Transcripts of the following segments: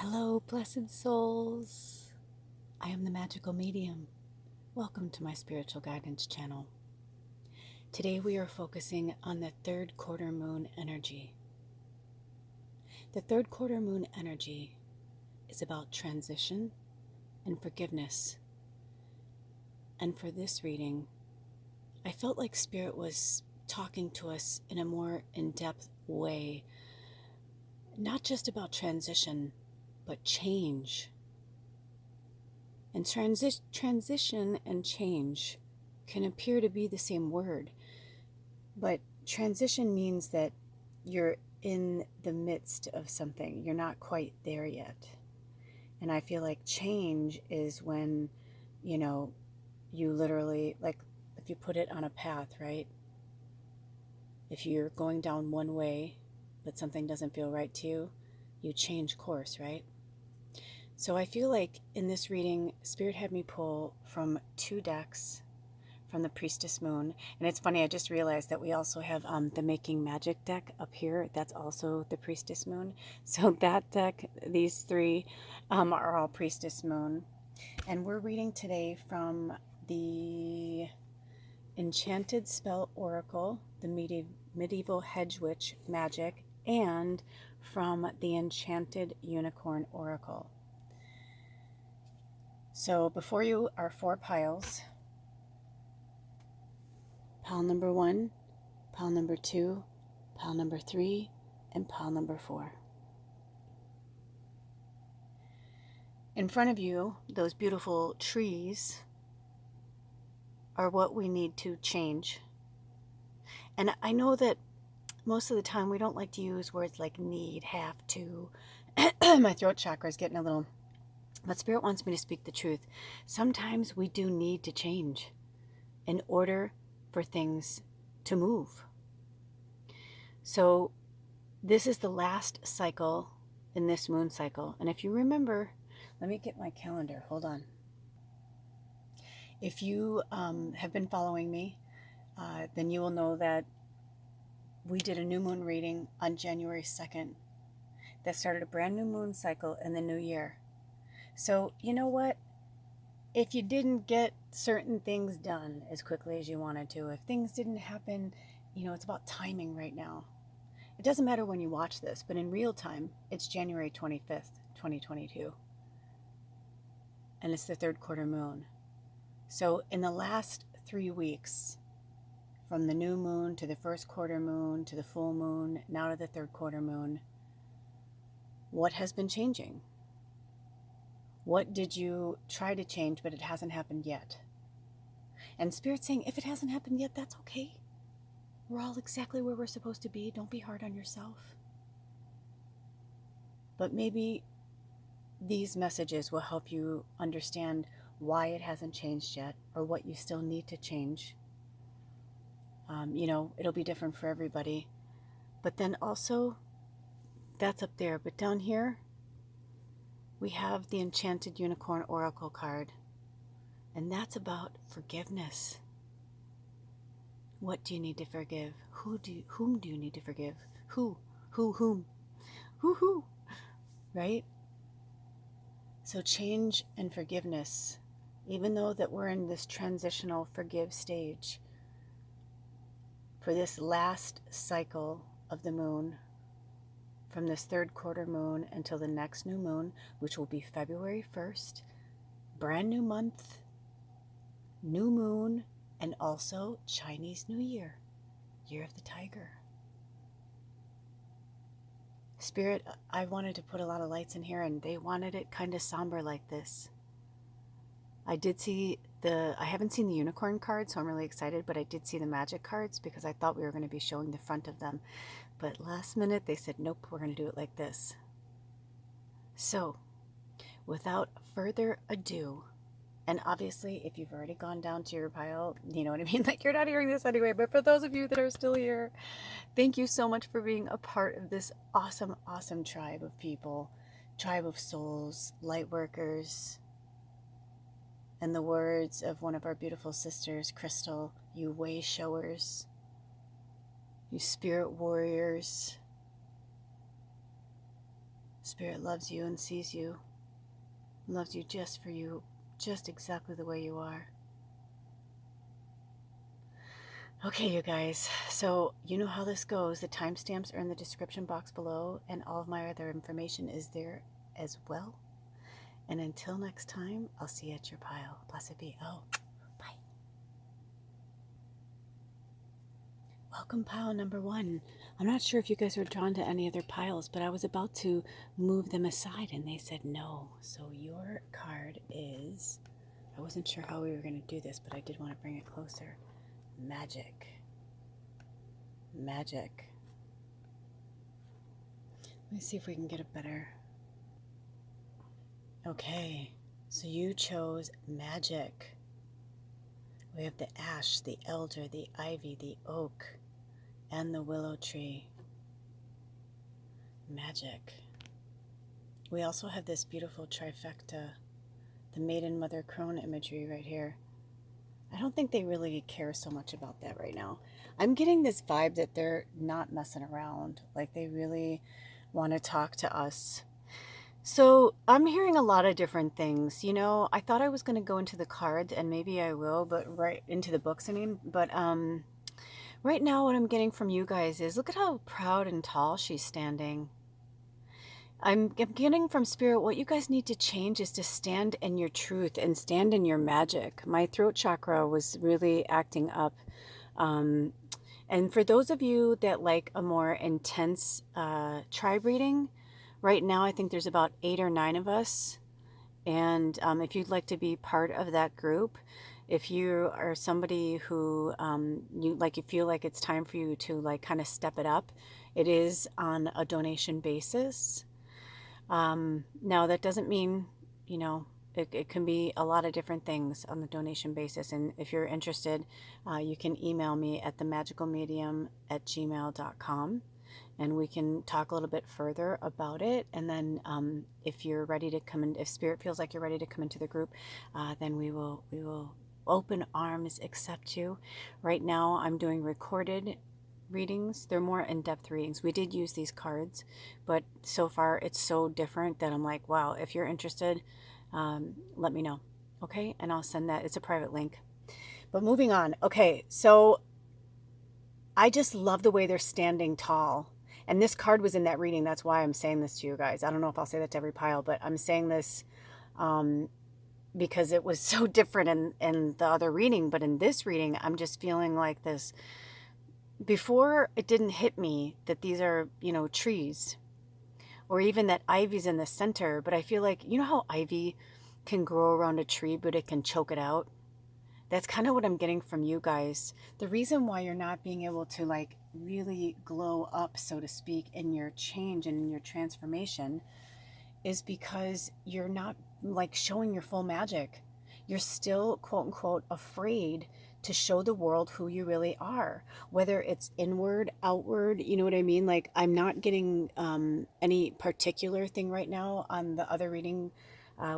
Hello, blessed souls. I am the magical medium. Welcome to my spiritual guidance channel. Today we are focusing on the third quarter moon energy. The third quarter moon energy is about transition and forgiveness. And for this reading, I felt like Spirit was talking to us in a more in-depth way, not just about transition, but change. And transition and change can appear to be the same word, but transition means that you're in the midst of something. You're not quite there yet. And I feel like change is when, you literally, like if you put it on a path, right? If you're going down one way, but something doesn't feel right to you, you change course, right? So I feel like in this reading, Spirit had me pull from 2 decks from the Priestess Moon. And it's funny, I just realized that we also have the Making Magic deck up here. That's also the Priestess Moon. So that deck, these 3 are all Priestess Moon. And we're reading today from the Enchanted Spell Oracle, the Medieval Hedge Witch Magic, and from the Enchanted Unicorn Oracle. So before you are 4 piles. Pile number 1, pile number 2, pile number 3, and pile number 4. In front of you, those beautiful trees are what we need to change. And I know that most of the time we don't like to use words like need, have to. My throat chakra is getting a little... But Spirit wants me to speak the truth. Sometimes we do need to change in order for things to move. So this is the last cycle in this moon cycle. And if you remember, let me get my calendar. Hold on. If you have been following me, then you will know that we did a new moon reading on January 2nd that started a brand new moon cycle in the new year. So, you know what? If you didn't get certain things done as quickly as you wanted to, if things didn't happen, it's about timing right now. It doesn't matter when you watch this, but in real time, it's January 25th, 2022. And it's the third quarter moon. So in the last 3 weeks, from the new moon to the first quarter moon to the full moon, now to the third quarter moon, what has been changing? What did you try to change, but it hasn't happened yet? And Spirit's saying, if it hasn't happened yet, that's okay. We're all exactly where we're supposed to be. Don't be hard on yourself. But maybe these messages will help you understand why it hasn't changed yet, or what you still need to change. It'll be different for everybody. But then also, that's up there. But down here, we have the Enchanted Unicorn Oracle card, and that's about forgiveness. What do you need to forgive? Whom do you need to forgive? Whom? Who? Right? So change and forgiveness, even though that we're in this transitional forgive stage for this last cycle of the moon, from this third quarter moon until the next new moon, which will be February 1st, brand new month, new moon, and also Chinese New Year, Year of the Tiger. Spirit, I wanted to put a lot of lights in here, and they wanted it kind of somber like this. I haven't seen the unicorn card, so I'm really excited, but I did see the magic cards because I thought we were going to be showing the front of them. But last minute, they said, nope, we're going to do it like this. So, without further ado, and obviously, if you've already gone down to your pile, you know what I mean? Like, you're not hearing this anyway, but for those of you that are still here, thank you so much for being a part of this awesome, awesome tribe of people, tribe of souls, light workers. In the words of one of our beautiful sisters, Crystal, you way showers, you spirit warriors, Spirit loves you and sees you, loves you just for you, just exactly the way you are. Okay, you guys, so you know how this goes. The timestamps are in the description box below, and all of my other information is there as well. And until next time, I'll see you at your pile. Blessed be. Oh, bye. Welcome, pile number 1. I'm not sure if you guys were drawn to any other piles, but I was about to move them aside, and they said no. So your card is, I wasn't sure how we were going to do this, but I did want to bring it closer. Magic. Magic. Let me see if we can get a better. Okay, so you chose magic. We have the ash, the elder, the ivy, the oak, and the willow tree. Magic. We also have this beautiful trifecta, the maiden mother crone imagery right here. I don't think they really care so much about that right now. I'm getting this vibe that they're not messing around. Like they really want to talk to us. So I'm hearing a lot of different things. You know, I thought I was going to go into the cards, and maybe I will, but right into the books, I mean. But right now what I'm getting from you guys is, look at how proud and tall she's standing. I'm getting from Spirit, what you guys need to change is to stand in your truth and stand in your magic. My throat chakra was really acting up. And for those of you that like a more intense tribe reading, right now I think there's about 8 or 9 of us. And if you'd like to be part of that group, if you are somebody who you feel like it's time for you to like kind of step it up, it is on a donation basis. Now that doesn't mean, you know, it can be a lot of different things on the donation basis. And if you're interested, you can email me at themagickalmedium@gmail.com, and we can talk a little bit further about it. And then if you're ready to come in, if Spirit feels like you're ready to come into the group, then we will open arms accept you. Right now I'm doing recorded readings. They're more in-depth readings. We did use these cards, but so far it's so different that I'm like, wow, if you're interested, let me know. Okay, and I'll send that. It's a private link. But moving on. Okay, so I just love the way they're standing tall. And this card was in that reading. That's why I'm saying this to you guys. I don't know if I'll say that to every pile, but I'm saying this because it was so different in the other reading. But in this reading, I'm just feeling like this. Before, it didn't hit me that these are, you know, trees, or even that ivy's in the center. But I feel like, you know how ivy can grow around a tree, but it can choke it out? That's kind of what I'm getting from you guys. The reason why you're not being able to like really glow up, so to speak, in your change and in your transformation is because you're not like showing your full magic. You're still, quote unquote, afraid to show the world who you really are, whether it's inward, outward, you know what I mean? Like I'm not getting any particular thing right now on the other reading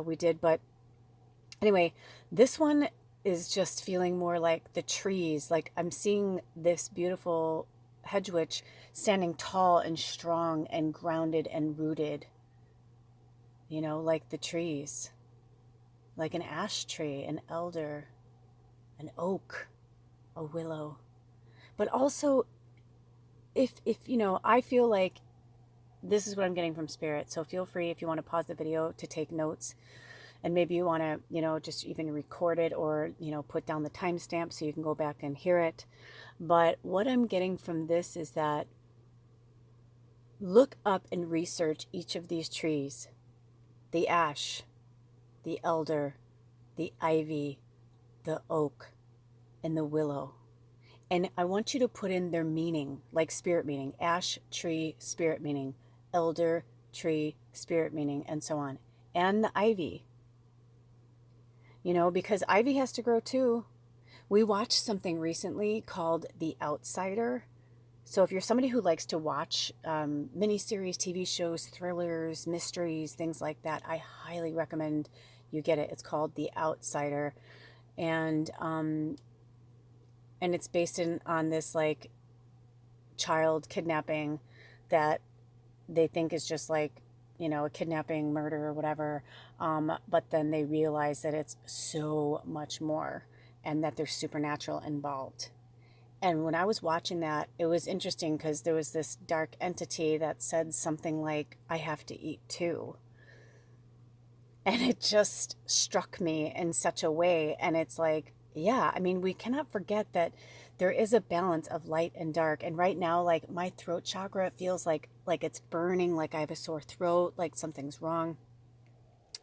we did, but anyway, this one is just feeling more like the trees. Like I'm seeing this beautiful hedge witch standing tall and strong and grounded and rooted, you know, like the trees, like an ash tree, an elder, an oak, a willow. But also, if you know, I feel like this is what I'm getting from Spirit. So feel free, if you want to pause the video, to take notes. And maybe you want to, you know, just even record it, or, you know, put down the timestamp so you can go back and hear it. But what I'm getting from this is that look up and research each of these trees. The ash, the elder, the ivy, the oak, and the willow. And I want you to put in their meaning, like spirit meaning. Ash, tree, spirit meaning. Elder, tree, spirit meaning, and so on. And the ivy. You know, because ivy has to grow too. We watched something recently called The Outsider. So if you're somebody who likes to watch miniseries, TV shows, thrillers, mysteries, things like that, I highly recommend you get it. It's called The Outsider. And it's based on this like child kidnapping that they think is just like, a kidnapping, murder, or whatever. But then they realize that it's so much more and that there's supernatural involved. And when I was watching that, it was interesting because there was this dark entity that said something like, I have to eat too. And it just struck me in such a way. And it's like, yeah, I mean, we cannot forget that there is a balance of light and dark. And right now, like my throat chakra feels like it's burning, like I have a sore throat, like something's wrong.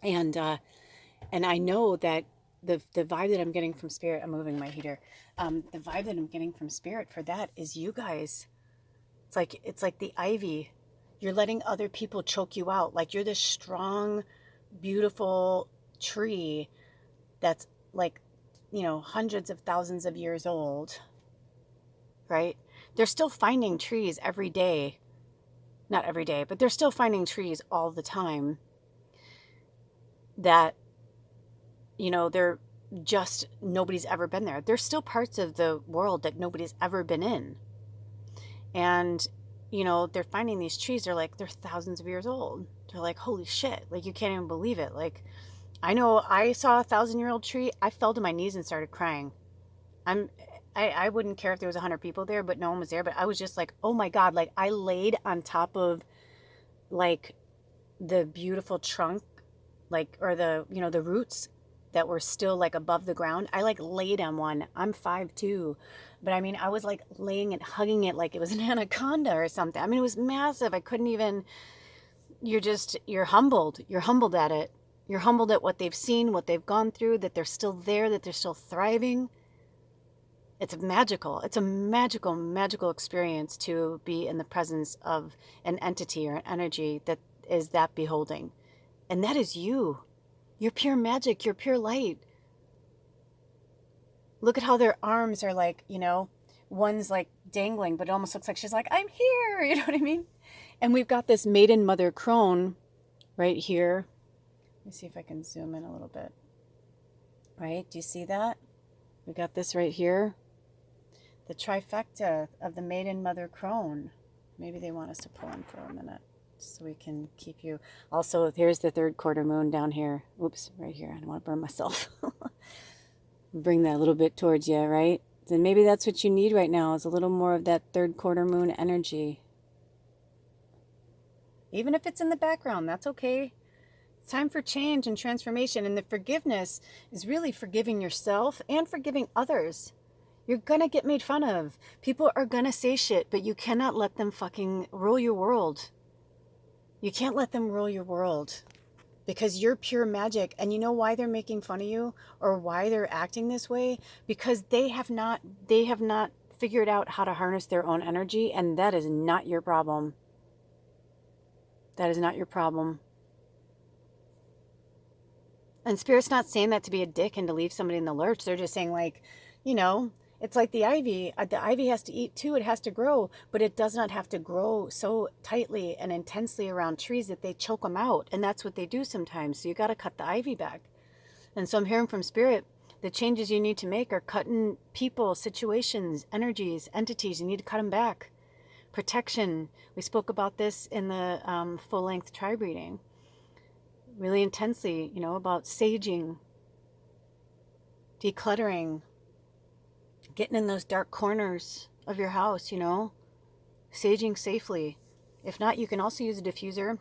And I know that the vibe that I'm getting from spirit, I'm moving my heater. The vibe that I'm getting from spirit for that is you guys. It's like the ivy. You're letting other people choke you out. Like you're this strong, beautiful tree that's like, hundreds of thousands of years old, right? They're still finding trees every day. Not every day, but they're still finding trees all the time that, they're just, nobody's ever been there. There's still parts of the world that nobody's ever been in. And, they're finding these trees. They're thousands of years old. They're like, holy shit. Like, you can't even believe it. Like, I know I saw a 1,000-year-old tree. I fell to my knees and started crying. I wouldn't care if there was 100 people there, but no one was there. But I was just like, oh my God. Like, I laid on top of like the beautiful trunk, like, or the roots that were still like above the ground. I like laid on one. I'm 5'2", but I mean, I was like laying it, hugging it like it was an anaconda or something. I mean, it was massive. I couldn't even, you're humbled. You're humbled at it. You're humbled at what they've seen, what they've gone through, that they're still there, that they're still thriving. It's magical. It's a magical, magical experience to be in the presence of an entity or an energy that is that beholding. And that is you. You're pure magic. You're pure light. Look at how their arms are like, one's like dangling, but it almost looks like she's like, I'm here. You know what I mean? And we've got this maiden mother crone right here. Let me see if I can zoom in a little bit. Right? Do you see that? We got this right here. The trifecta of the maiden mother crone. Maybe they want us to pull in for a minute so we can keep you. Also, here's the third quarter moon down here. Oops, right here. I don't want to burn myself. Bring that a little bit towards you, right? Then maybe that's what you need right now, is a little more of that third quarter moon energy. Even if it's in the background, that's okay. It's time for change and transformation. And the forgiveness is really forgiving yourself and forgiving others. You're going to get made fun of. People are going to say shit, but you cannot let them fucking rule your world. You can't let them rule your world because you're pure magic. And you know why they're making fun of you or why they're acting this way? Because they have not figured out how to harness their own energy. And that is not your problem. That is not your problem. And Spirit's not saying that to be a dick and to leave somebody in the lurch. They're just saying like, it's like the ivy. The ivy has to eat too. It has to grow, but it does not have to grow so tightly and intensely around trees that they choke them out. And that's what they do sometimes. So you got to cut the ivy back. And so I'm hearing from Spirit, the changes you need to make are cutting people, situations, energies, entities. You need to cut them back. Protection. We spoke about this in the full-length tribe reading. Really intensely, about saging, decluttering, getting in those dark corners of your house, saging safely. If not, you can also use a diffuser.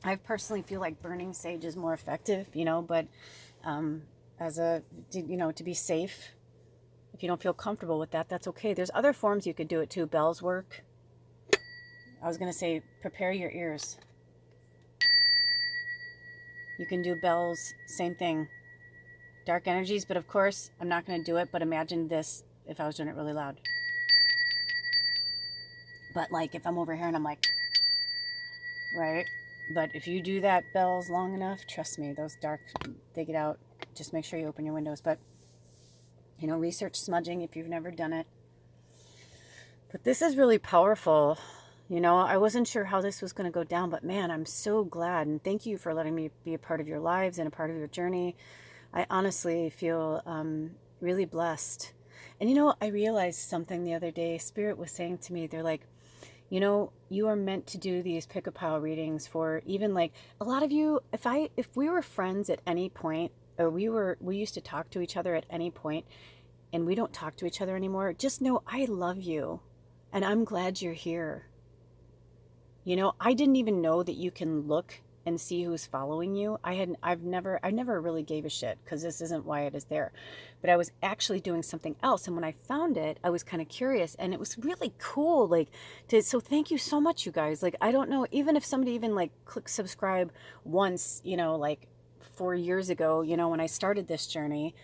I personally feel like burning sage is more effective, but to be safe, if you don't feel comfortable with that, that's okay. There's other forms you could do it too. Bells work. I was going to say, prepare your ears. You can do bells, same thing. Dark energies, but of course, I'm not going to do it, but imagine this if I was doing it really loud. But like, if I'm over here and I'm like, right? But if you do that bells long enough, trust me, those dark, they get out. Just make sure you open your windows. But, research smudging if you've never done it. But this is really powerful. I wasn't sure how this was going to go down, but man, I'm so glad. And thank you for letting me be a part of your lives and a part of your journey. I honestly feel really blessed. And I realized something the other day. Spirit was saying to me, they're like, You know, you are meant to do these pick-a-pow readings for even like a lot of you. If we were friends at any point, or we used to talk to each other at any point, and we don't talk to each other anymore, just know I love you, and I'm glad you're here. You know, I didn't even know that you can look and see who's following you. I never really gave a shit because this isn't why it is there. But I was actually doing something else. And when I found it, I was kind of curious and it was really cool. So thank you so much, you guys. Like, I don't know, even if somebody even like click subscribe once, you know, like 4 years ago, you know, when I started this journey,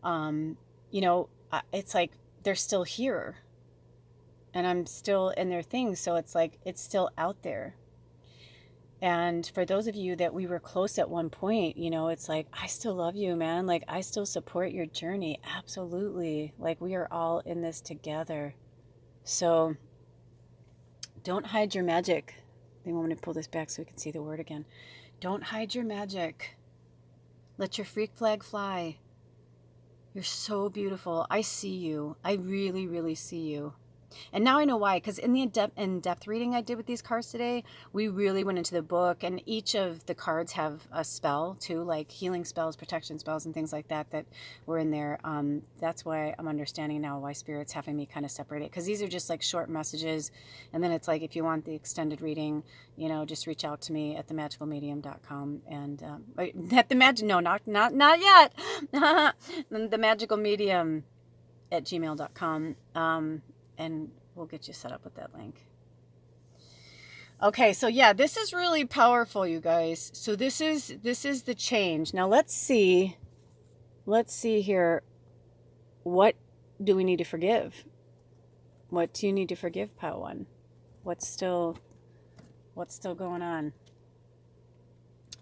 you know, it's like they're still here and I'm still in their thing. So it's like, it's still out there. And for those of you that we were close at one point, you know, it's like, I still love you, man. Like, I still support your journey. Absolutely. Like, we are all in this together. So don't hide your magic. They want me to pull this back so we can see the word again. Don't hide your magic. Let your freak flag fly. You're so beautiful. I see you. I really, really see you. And now I know why, because in the in-depth reading I did with these cards today, we really went into the book, and each of the cards have a spell too, like healing spells, protection spells, and things like that that were in there. That's why I'm understanding now why Spirit's having me kind of separate it, because these are just like short messages, and then it's like, if you want the extended reading, you know, just reach out to me at themagickalmedium.com, and at the magic, no, not yet, the magical medium at gmail.com. And we'll get you set up with that link. Okay, so yeah, this is really powerful, you guys. So this is the change. Now let's see here. What do we need to forgive? What do you need to forgive, Pow One? What's still going on?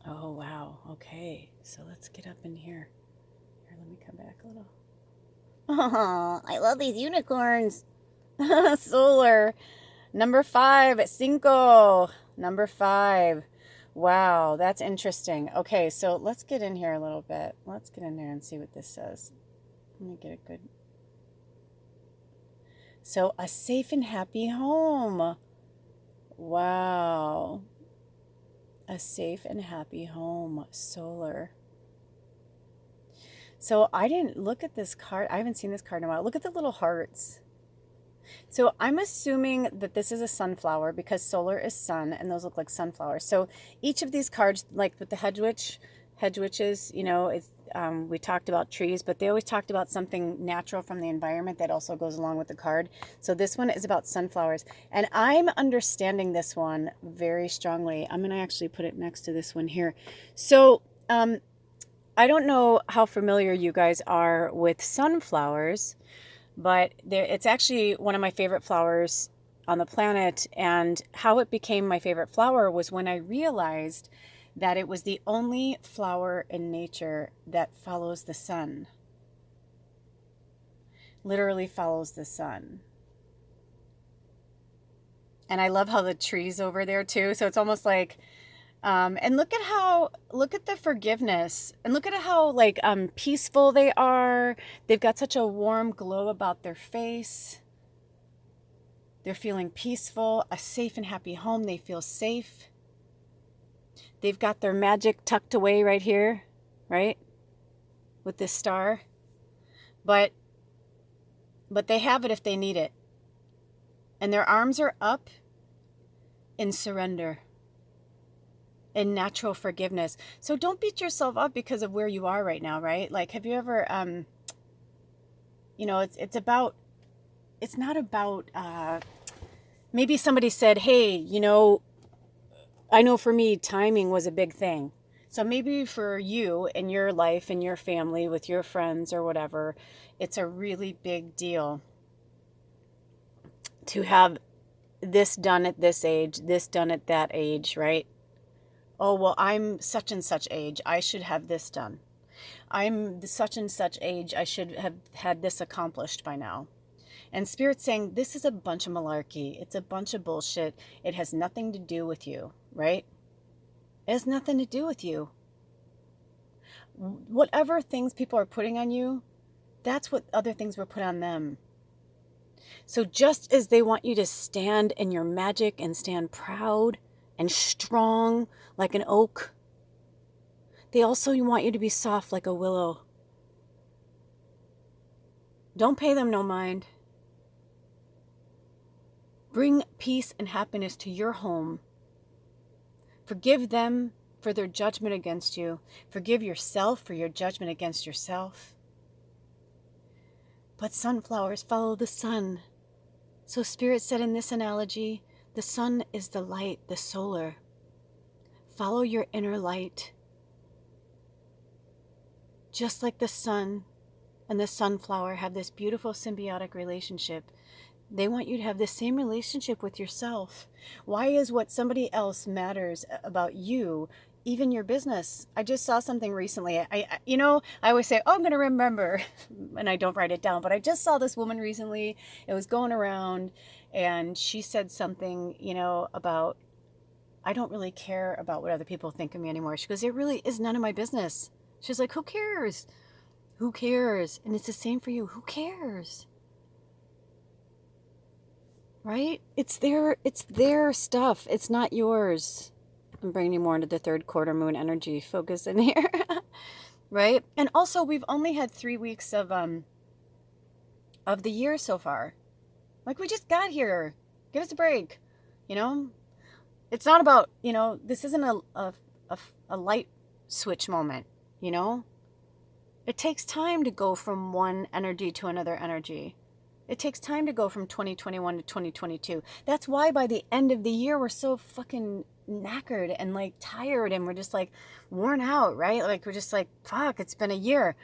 Oh wow. Okay, so let's get up in here. Here, let me come back a little. Oh, I love these unicorns. Solar. Number 5, cinco. Number 5. Wow, that's interesting. Okay, so let's get in here a little bit. Let's get in there and see what this says. Let me get a good. So, a safe and happy home. Wow. A safe and happy home. Solar. So, I didn't look at this card. I haven't seen this card in a while. Look at the little hearts. So I'm assuming that this is a sunflower because solar is sun and those look like sunflowers. So each of these cards, like with the hedge witches, you know, it's, we talked about trees, but they always talked about something natural from the environment that also goes along with the card. So this one is about sunflowers. And I'm understanding this one very strongly. I'm going to actually put it next to this one here. So I don't know how familiar you guys are with sunflowers, but it's actually one of my favorite flowers on the planet. And how it became my favorite flower was when I realized that it was the only flower in nature that follows the sun. Literally follows the sun. And I love how the trees over there too. So it's almost like, and look at the forgiveness, and look at how like peaceful they are. They've got such a warm glow about their face. They're feeling peaceful, a safe and happy home. They feel safe. They've got their magic tucked away right here, right? With this star. But they have it if they need it. And their arms are up in surrender, in natural forgiveness. So don't beat yourself up because of where you are right now, right? Like, have you ever, you know, it's not about, maybe somebody said, hey, you know, I know for me, timing was a big thing. So maybe for you in your life, in your family, with your friends or whatever, it's a really big deal to have this done at this age, this done at that age, right? Oh, well, I'm such and such age. I should have this done. I'm such and such age. I should have had this accomplished by now. And Spirit's saying, this is a bunch of malarkey. It's a bunch of bullshit. It has nothing to do with you, right? It has nothing to do with you. Whatever things people are putting on you, that's what other things were put on them. So just as they want you to stand in your magic and stand proud and strong like an oak, they also want you to be soft like a willow. Don't pay them no mind. Bring peace and happiness to your home. Forgive them for their judgment against you. Forgive yourself for your judgment against yourself. But sunflowers follow the sun. So Spirit said in this analogy, the sun is the light, the solar. Follow your inner light. Just like the sun and the sunflower have this beautiful symbiotic relationship, they want you to have the same relationship with yourself. Why is what somebody else matters about you, even your business? I just saw something recently. I always say, oh, I'm going to remember, and I don't write it down, but I just saw this woman recently. It was going around, and she said something, about, I don't really care about what other people think of me anymore. She goes, it really is none of my business. She's like, who cares? Who cares? And it's the same for you. Who cares? Right? It's their stuff. It's not yours. I'm bringing you more into the third quarter moon energy focus in here. Right? And also, we've only had 3 weeks of the year so far. Like, we just got here. Give us a break. It's not about, this isn't a light switch moment, It takes time to go from one energy to another energy. It takes time to go from 2021 to 2022. That's why by the end of the year, we're so fucking knackered and like tired, and we're just like worn out, right? Like, we're just like, fuck, it's been a year.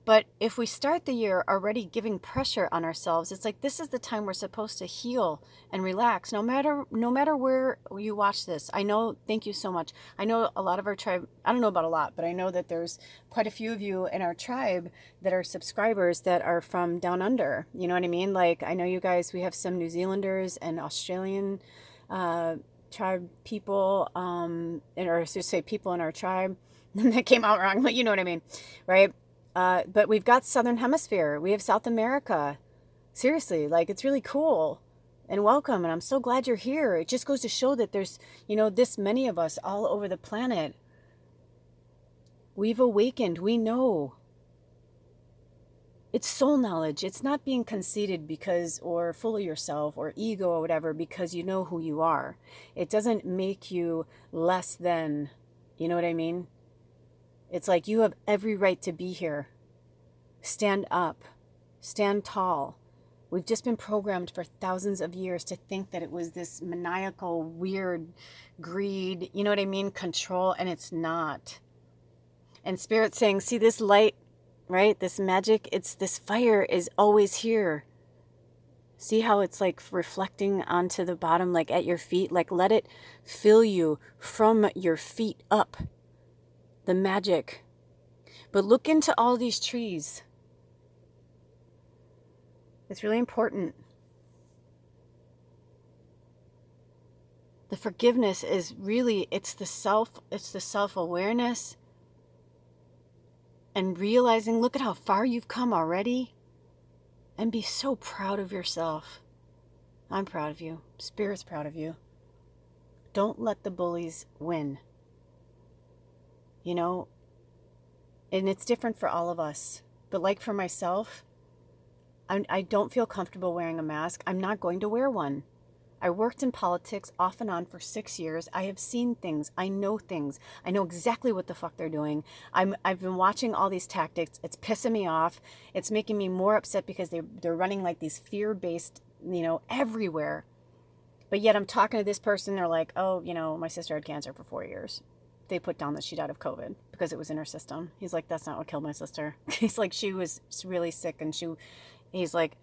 But if we start the year already giving pressure on ourselves, it's like, this is the time we're supposed to heal and relax. No matter where you watch this. I know, thank you so much. I know a lot of our tribe, I don't know about a lot, but I know that there's quite a few of you in our tribe that are subscribers that are from down under. You know what I mean? Like, I know you guys, we have some New Zealanders and Australian tribe people, or I should say people in our tribe. That came out wrong, but you know what I mean, right? But we've got Southern Hemisphere. We have South America. Seriously, like, it's really cool and welcome. And I'm so glad you're here. It just goes to show that there's, this many of us all over the planet. We've awakened. We know. It's soul knowledge. It's not being conceited or full of yourself or ego or whatever, because you know who you are. It doesn't make you less than, you know what I mean? It's like, you have every right to be here. Stand up. Stand tall. We've just been programmed for thousands of years to think that it was this maniacal, weird greed, you know what I mean? Control, and it's not. And Spirit's saying, see this light, right? This magic, this fire is always here. See how it's like reflecting onto the bottom, like at your feet? Like, let it fill you from your feet up. The magic. But look into all these trees. It's really important. The forgiveness is really, it's the self-awareness and realizing, look at how far you've come already, and be so proud of yourself. I'm proud of you. Spirit's proud of you. Don't let the bullies win. And it's different for all of us. But like for myself, I don't feel comfortable wearing a mask. I'm not going to wear one. I worked in politics off and on for 6 years. I have seen things. I know things. I know exactly what the fuck they're doing. I've been watching all these tactics. It's pissing me off. It's making me more upset because they're running like these fear-based, everywhere. But yet I'm talking to this person. They're like, oh, my sister had cancer for 4 years. They put down that she died of COVID because it was in her system. He's like, that's not what killed my sister. He's like, she was really sick, and he's like,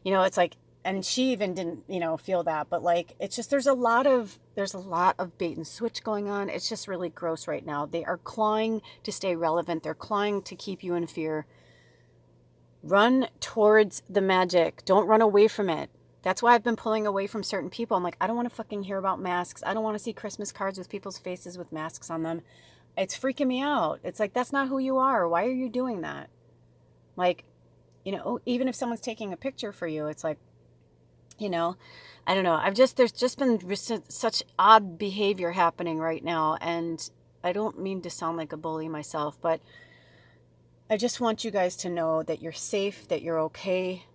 it's like, and she even didn't, feel that. But like, it's just, there's a lot of bait and switch going on. It's just really gross right now. They are clawing to stay relevant. They're clawing to keep you in fear. Run towards the magic. Don't run away from it. That's why I've been pulling away from certain people. I'm like, I don't want to fucking hear about masks. I don't want to see Christmas cards with people's faces with masks on them. It's freaking me out. It's like, that's not who you are. Why are you doing that? Like, even if someone's taking a picture for you, it's like, you know, I don't know. There's just been such odd behavior happening right now. And I don't mean to sound like a bully myself, but I just want you guys to know that you're safe, that you're okay.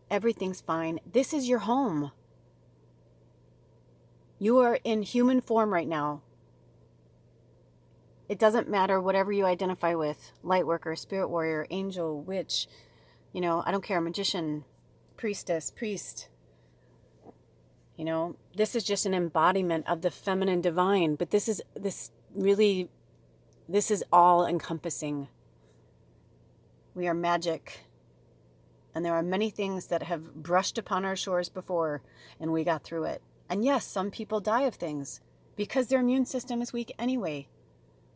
Everything's fine. This is your home. You are in human form right now. It doesn't matter whatever you identify with, light worker, spirit warrior, angel, witch, I don't care, magician, priestess, priest. This is just an embodiment of the feminine divine, but this is all encompassing. We are magic. And there are many things that have brushed upon our shores before, and we got through it. And yes, some people die of things because their immune system is weak anyway.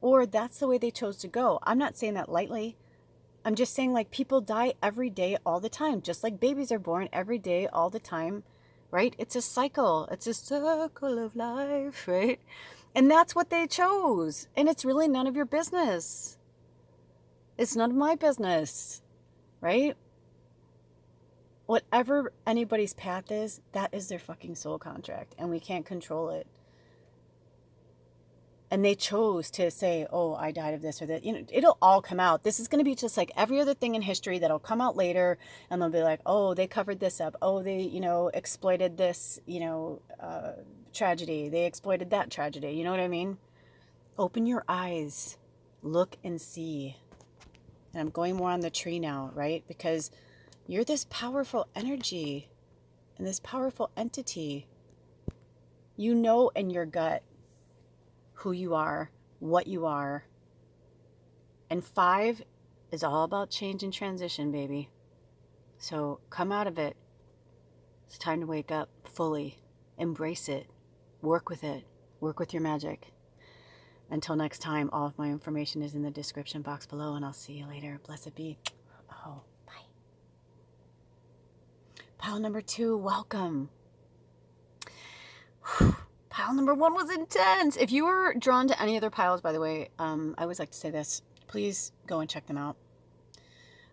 Or that's the way they chose to go. I'm not saying that lightly. I'm just saying, like, people die every day all the time, just like babies are born every day all the time, right? It's a cycle. It's a circle of life, right? And that's what they chose. And it's really none of your business. It's none of my business, right? Whatever anybody's path is, that is their fucking soul contract, and we can't control it. And they chose to say, oh, I died of this or that. It'll all come out. This is going to be just like every other thing in history that'll come out later. And they'll be like, oh, they covered this up. Oh, they, exploited this, tragedy. They exploited that tragedy. You know what I mean? Open your eyes. Look and see. And I'm going more on the tree now, right? Because you're this powerful energy and this powerful entity. You know in your gut who you are, what you are. And 5 is all about change and transition, baby. So come out of it. It's time to wake up fully. Embrace it. Work with it. Work with your magic. Until next time, all of my information is in the description box below, and I'll see you later. Blessed be. Oh, bye. Pile number 2, welcome. Pile number 1 was intense. If you were drawn to any other piles, by the way, I always like to say this. Please go and check them out.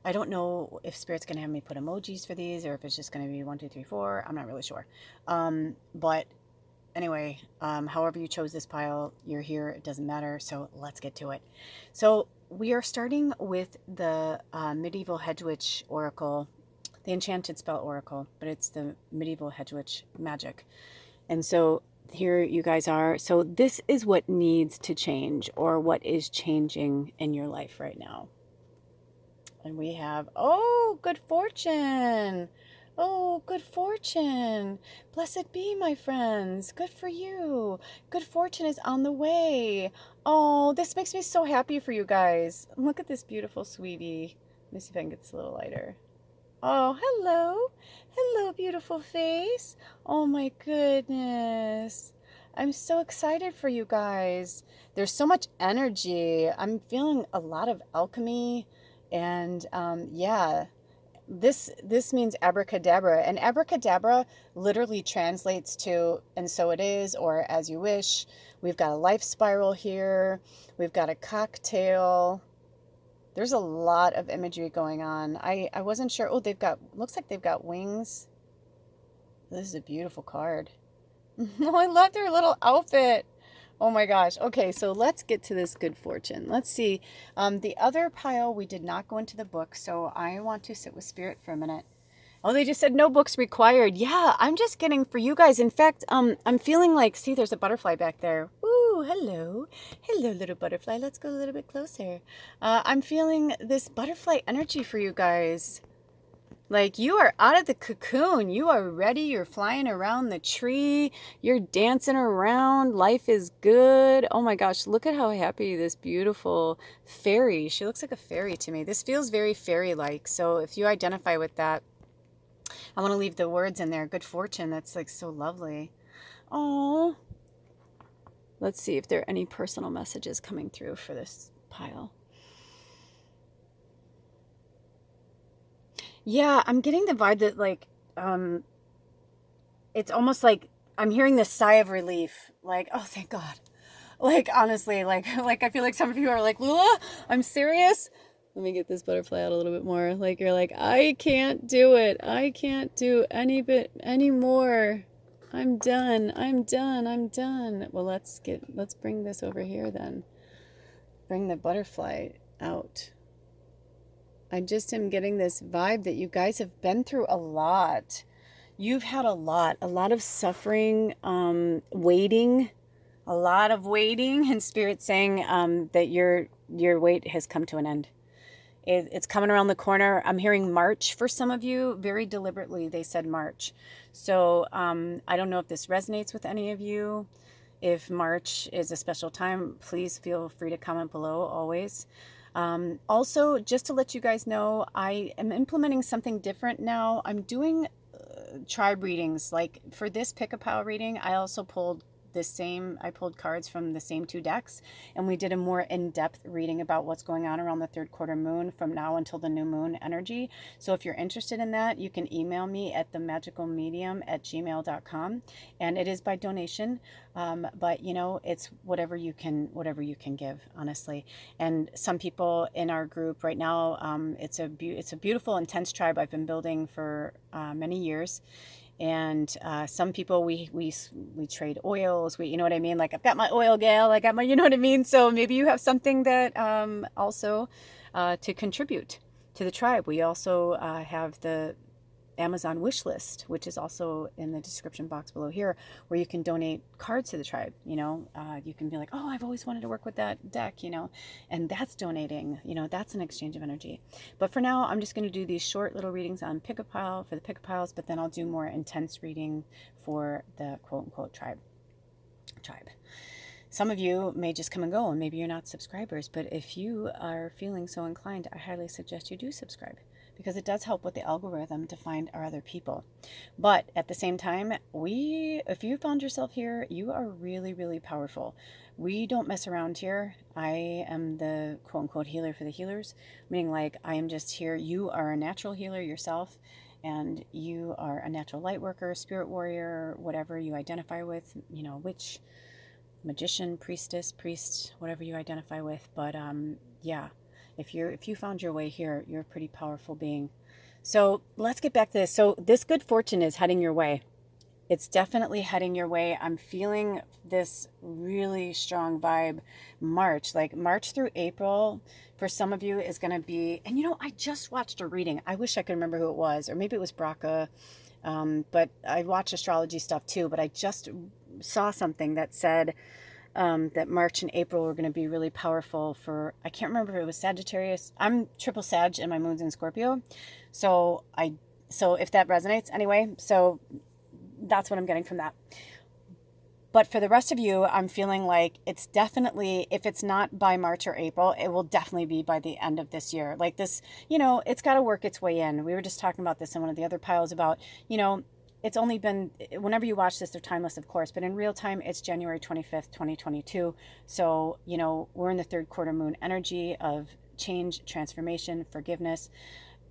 I don't know if Spirit's going to have me put emojis for these or if it's just going to be 1, 2, 3, 4. I'm not really sure. But anyway, however you chose this pile, you're here. It doesn't matter. So let's get to it. So we are starting with the medieval Hedge Witch Oracle, the Enchanted Spell Oracle, but it's the medieval Hedge Witch magic. And so here you guys are. So this is what needs to change, or what is changing in your life right now. And we have, oh, good fortune. Oh, good fortune. Blessed be, my friends. Good for you. Good fortune is on the way. Oh, this makes me so happy for you guys. Look at this beautiful sweetie. Let me see if I can get this a little lighter. Oh, hello. Hello, beautiful face. Oh my goodness. I'm so excited for you guys. There's so much energy. I'm feeling a lot of alchemy. And yeah, this means abracadabra. And abracadabra literally translates to and so it is, or as you wish. We've got a life spiral here. We've got a cocktail. There's a lot of imagery going on. I wasn't sure. Oh, looks like they've got wings. This is a beautiful card. Oh, I love their little outfit. Oh my gosh. Okay, so let's get to this good fortune. Let's see. The other pile, we did not go into the book, so I want to sit with Spirit for a minute. Oh, they just said no books required. Yeah, I'm just getting for you guys. In fact, I'm feeling like, see, there's a butterfly back there. Ooh, hello. Hello, little butterfly. Let's go a little bit closer. I'm feeling this butterfly energy for you guys. Like, you are out of the cocoon. You are ready. You're flying around the tree. You're dancing around. Life is good. Oh my gosh, look at how happy this beautiful fairy. She looks like a fairy to me. This feels very fairy-like. So if you identify with that, I want to leave the words in there. Good fortune. That's like so lovely. Oh, let's see if there are any personal messages coming through for this pile. Yeah, I'm getting the vibe that like, it's almost like I'm hearing this sigh of relief. Like, oh, thank God. Like, honestly, like I feel like some of you are like, Lula, I'm serious. Let me get this butterfly out a little bit more. Like you're like, I can't do it. I can't do any bit anymore. I'm done. I'm done. I'm done. Well, let's bring this over here then. Bring the butterfly out. I just am getting this vibe that you guys have been through a lot. You've had a lot of suffering, waiting, a lot of waiting, and Spirit saying that your wait has come to an end. It's coming around the corner. I'm hearing March for some of you. Very deliberately, they said March. So I don't know if this resonates with any of you. If March is a special time, please feel free to comment below always. Also, just to let you guys know, I am implementing something different now. I'm doing tribe readings. Like for this pick-a-pow reading, I also pulled I pulled cards from the same 2 decks, and we did a more in-depth reading about what's going on around the 3rd quarter moon from now until the new moon energy. So if you're interested in that, you can email me at themagickalmedium@gmail.com, and it is by donation. But you know, it's whatever you can give, honestly. And some people in our group right now, it's a beautiful, intense tribe I've been building for many years. And some people we trade oils. You know what I mean? Like I've got my oil gal, I got my, you know what I mean? So maybe you have something that also to contribute to the tribe. We also have the Amazon wish list, which is also in the description box below here, where you can donate cards to the tribe. You know, you can be like, oh, I've always wanted to work with that deck, you know, and that's donating, you know, that's an exchange of energy. But for now, I'm just going to do these short little readings on pick-a-pow for the pick-a-pows, but then I'll do more intense reading for the quote-unquote tribe. Some of you may just come and go, and maybe you're not subscribers, but if you are feeling so inclined, I highly suggest you do subscribe, because it does help with the algorithm to find our other people. But at the same time, if you found yourself here, you are really, really powerful. We don't mess around here. I am the quote-unquote healer for the healers, meaning like I am just here. You are a natural healer yourself, and you are a natural light worker, spirit warrior, whatever you identify with, you know, witch, magician, priestess, priest, whatever you identify with. But yeah. If you found your way here, you're a pretty powerful being. So let's get back to this. So this good fortune is heading your way. It's definitely heading your way. I'm feeling this really strong vibe. March through April, for some of you is going to be, and you know, I just watched a reading. I wish I could remember who it was, or maybe it was Braca. But I watch astrology stuff too, but I just saw something that said, that March and April were going to be really powerful for, I can't remember if it was Sagittarius. I'm triple Sag and my moon's in Scorpio. So if that resonates anyway, so that's what I'm getting from that. But for the rest of you, I'm feeling like it's definitely, if it's not by March or April, it will definitely be by the end of this year. Like this, you know, it's got to work its way in. We were just talking about this in one of the other piles about, you know, it's only been, whenever you watch this, they're timeless, of course, but in real time, it's January 25th, 2022. So, you know, we're in the 3rd quarter moon energy of change, transformation, forgiveness.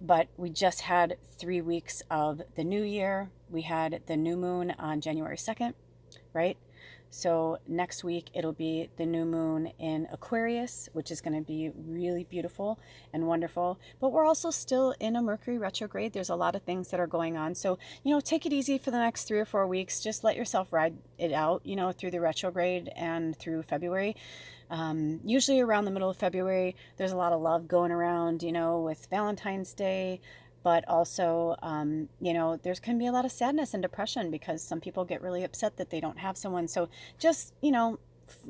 But we just had 3 weeks of the new year. We had the new moon on January 2nd, right? So next week, it'll be the new moon in Aquarius, which is going to be really beautiful and wonderful. But we're also still in a Mercury retrograde. There's a lot of things that are going on. So, you know, take it easy for the next 3 or 4 weeks. Just let yourself ride it out, you know, through the retrograde and through February. Usually around the middle of February, there's a lot of love going around, you know, with Valentine's Day. But also, you know, there's can be a lot of sadness and depression because some people get really upset that they don't have someone. So just, you know,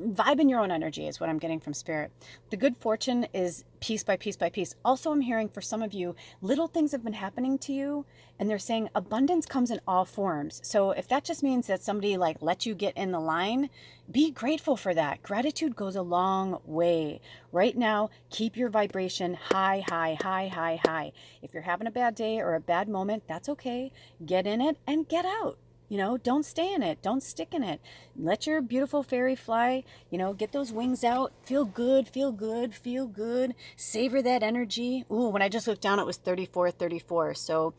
vibe in your own energy is what I'm getting from Spirit. The good fortune is piece by piece by piece. Also, I'm hearing for some of you, little things have been happening to you, and they're saying abundance comes in all forms. So if that just means that somebody like let you get in the line, be grateful for that. Gratitude goes a long way. Right now, keep your vibration high, high, high, high, high. If you're having a bad day or a bad moment, that's okay. Get in it and get out. You know, don't stay in it. Don't stick in it. Let your beautiful fairy fly. You know, get those wings out. Feel good, feel good, feel good. Savor that energy. Ooh, when I just looked down, it was 3434. So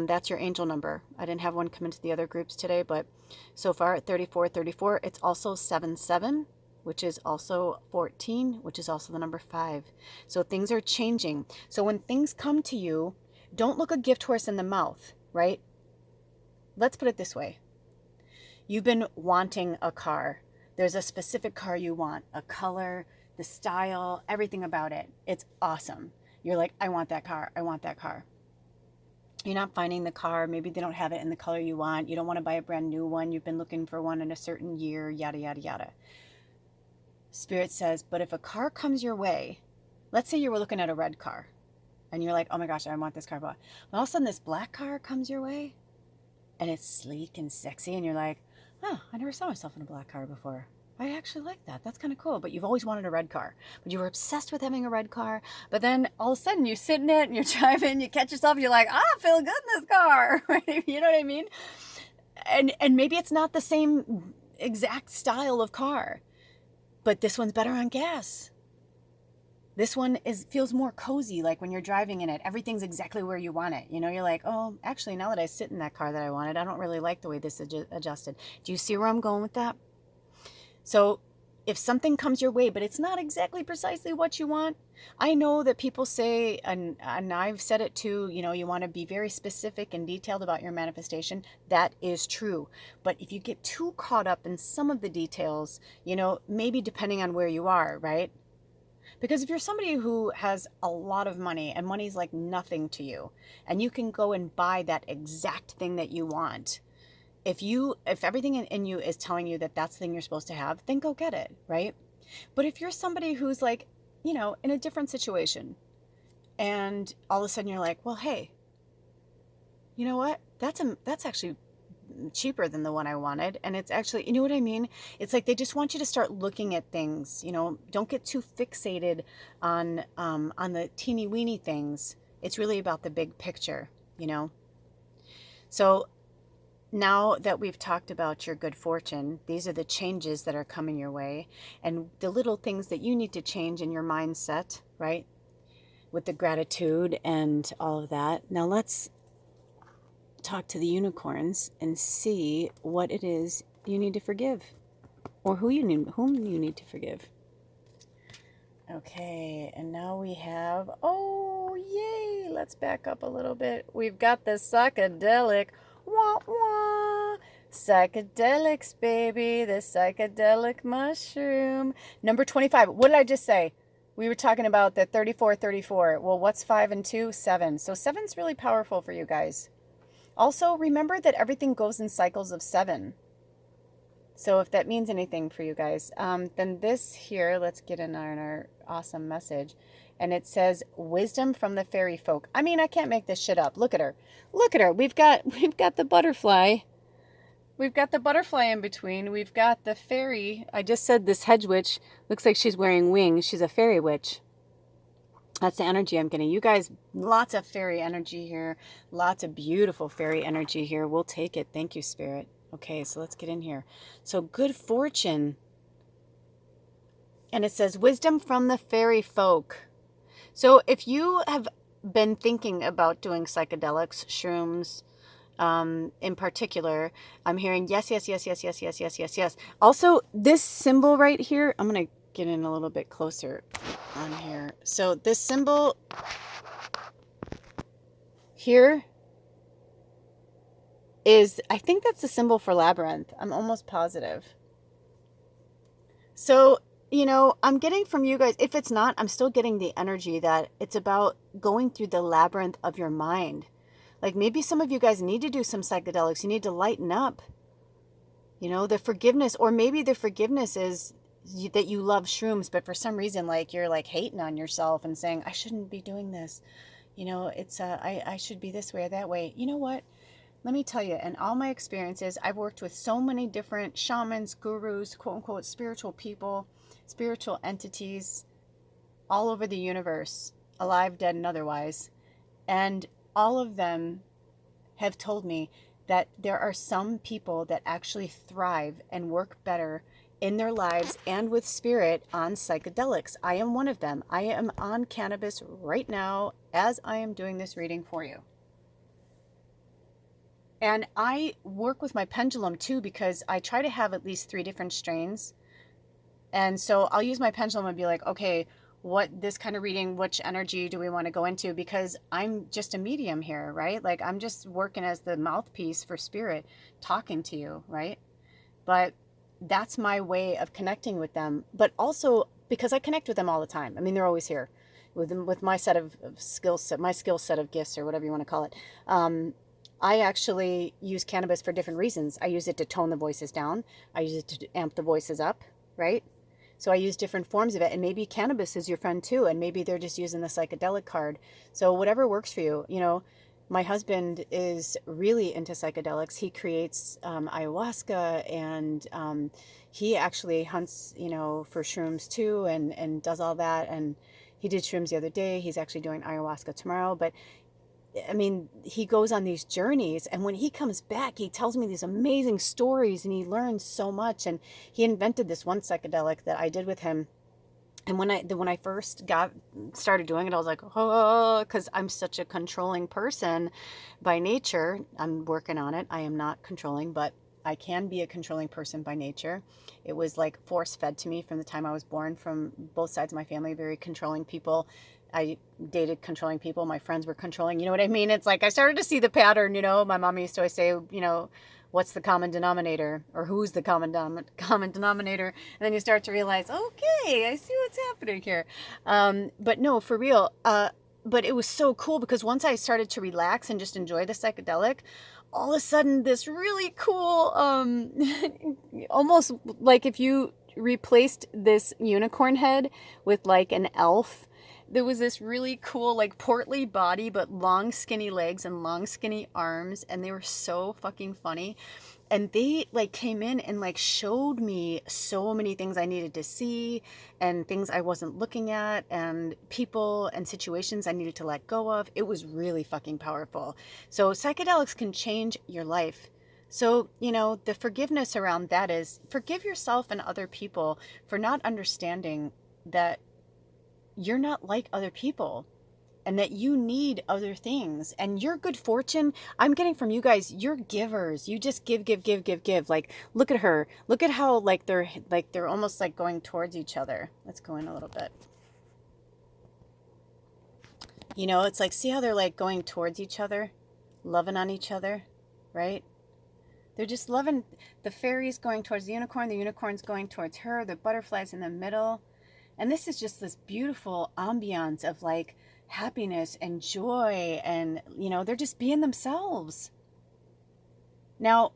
that's your angel number. I didn't have one come into the other groups today, but so far at 3434, it's also 77. which is also 14, which is also the number 5. So things are changing. So when things come to you, don't look a gift horse in the mouth, right? Let's put it this way. You've been wanting a car. There's a specific car you want, a color, the style, everything about it. It's awesome. You're like, I want that car. I want that car. You're not finding the car. Maybe they don't have it in the color you want. You don't want to buy a brand new one. You've been looking for one in a certain year, yada, yada, yada. Spirit says, but if a car comes your way, let's say you were looking at a red car and you're like, oh my gosh, I want this car. But all of a sudden this black car comes your way and it's sleek and sexy. And you're like, oh, I never saw myself in a black car before. I actually like that. That's kind of cool. But you've always wanted a red car. But you were obsessed with having a red car. But then all of a sudden you sit in it and you're driving, you catch yourself, and you're like, I feel good in this car. You know what I mean? And maybe it's not the same exact style of car, but this one's better on gas. This one feels more cozy, like when you're driving in it, everything's exactly where you want it. You know, you're like, oh, actually, now that I sit in that car that I wanted, I don't really like the way this adjusted. Do you see where I'm going with that? So if something comes your way, but it's not exactly precisely what you want, I know that people say, and I've said it too, you know, you want to be very specific and detailed about your manifestation. That is true. But if you get too caught up in some of the details, you know, maybe depending on where you are, right? Because if you're somebody who has a lot of money and money's like nothing to you, and you can go and buy that exact thing that you want, if everything in you is telling you that that's the thing you're supposed to have, then go get it, right? But if you're somebody who's like, you know, in a different situation, and all of a sudden you're like, well, hey, you know what? That's actually cheaper than the one I wanted. And it's actually, you know what I mean? It's like they just want you to start looking at things, you know, don't get too fixated on the teeny weeny things. It's really about the big picture, you know? So now that we've talked about your good fortune, these are the changes that are coming your way and the little things that you need to change in your mindset, right? With the gratitude and all of that. Now let's talk to the unicorns and see what it is you need to forgive or whom you need to forgive. Okay, and now we have, oh, yay, let's back up a little bit. We've got the psychedelic, wah, wah, psychedelics, baby, the psychedelic mushroom. Number 25, what did I just say? We were talking about the 34. Well, what's 5 and 2? 7. So 7's really powerful for you guys. Also, remember that everything goes in cycles of 7. So if that means anything for you guys, then this here, let's get in on our awesome message. And it says, wisdom from the fairy folk. I mean, I can't make this shit up. Look at her. Look at her. We've got the butterfly. We've got the butterfly in between. We've got the fairy. I just said this hedge witch looks like she's wearing wings. She's a fairy witch. That's the energy I'm getting. You guys, lots of fairy energy here. Lots of beautiful fairy energy here. We'll take it. Thank you, Spirit. Okay, so let's get in here. So good fortune. And it says wisdom from the fairy folk. So if you have been thinking about doing psychedelics, shrooms, in particular, I'm hearing yes. Also, this symbol right here, I'm going to get in a little bit closer on here. So this symbol here is, I think that's the symbol for labyrinth. I'm almost positive. So, you know, I'm getting from you guys, if it's not, I'm still getting the energy that it's about going through the labyrinth of your mind. Like maybe some of you guys need to do some psychedelics. You need to lighten up. You know, the forgiveness, or maybe the forgiveness is that you love shrooms, but for some reason, like you're like hating on yourself and saying, I shouldn't be doing this. You know, it's, I should be this way or that way. You know what? Let me tell you, in all my experiences, I've worked with so many different shamans, gurus, quote unquote, spiritual people, spiritual entities all over the universe, alive, dead, and otherwise. And all of them have told me that there are some people that actually thrive and work better in their lives and with spirit on psychedelics. I am one of them. I am on cannabis right now as I am doing this reading for you. And I work with my pendulum too, because I try to have at least 3 different strains And so I'll use my pendulum and be like, okay, what this kind of reading, which energy do we want to go into? Because I'm just a medium here, right? Like I'm just working as the mouthpiece for spirit talking to you, right? But that's my way of connecting with them. But also because I connect with them all the time. I mean, they're always here with my set of skill set, my skill set of gifts or whatever you want to call it. I actually use cannabis for different reasons. I use it to tone the voices down. I use it to amp the voices up, right? So I use different forms of it, and maybe cannabis is your friend too, and maybe they're just using the psychedelic card. So whatever works for you, you know. My husband is really into psychedelics. He creates ayahuasca, and he actually hunts, you know, for shrooms too, and does all that. And he did shrooms the other day. He's actually doing ayahuasca tomorrow. But I mean, he goes on these journeys, and when he comes back, he tells me these amazing stories, and he learns so much. And he invented this one psychedelic that I did with him. And when I first started doing it, I was like, oh, because I'm such a controlling person by nature. I'm working on it. I am not controlling, but I can be a controlling person by nature. It was like force fed to me from the time I was born, from both sides of my family, very controlling people. I dated controlling people. My friends were controlling. You know what I mean? It's like I started to see the pattern, you know. My mom used to always say, you know, what's the common denominator, or who's the common denominator? And then you start to realize, okay, I see what's happening here. But no, for real. But it was so cool because once I started to relax and just enjoy the psychedelic, all of a sudden this really cool, almost like if you replaced this unicorn head with like an elf, there was this really cool, like portly body, but long skinny legs and long skinny arms, and they were so fucking funny. And they like came in and like showed me so many things I needed to see, and things I wasn't looking at, and people and situations I needed to let go of. It was really fucking powerful. So psychedelics can change your life. So, you know, the forgiveness around that is forgive yourself and other people for not understanding that you're not like other people, and that you need other things. And your good fortune, I'm getting from you guys, you're givers. You just give, give, give, give, give. Like, look at her. Look at how like they're almost like going towards each other. Let's go in a little bit. You know, it's like, see how they're like going towards each other, loving on each other, right? They're just loving. The fairy's going towards the unicorn's going towards her, the butterfly's in the middle. And this is just this beautiful ambiance of like happiness and joy, and you know, they're just being themselves. Now,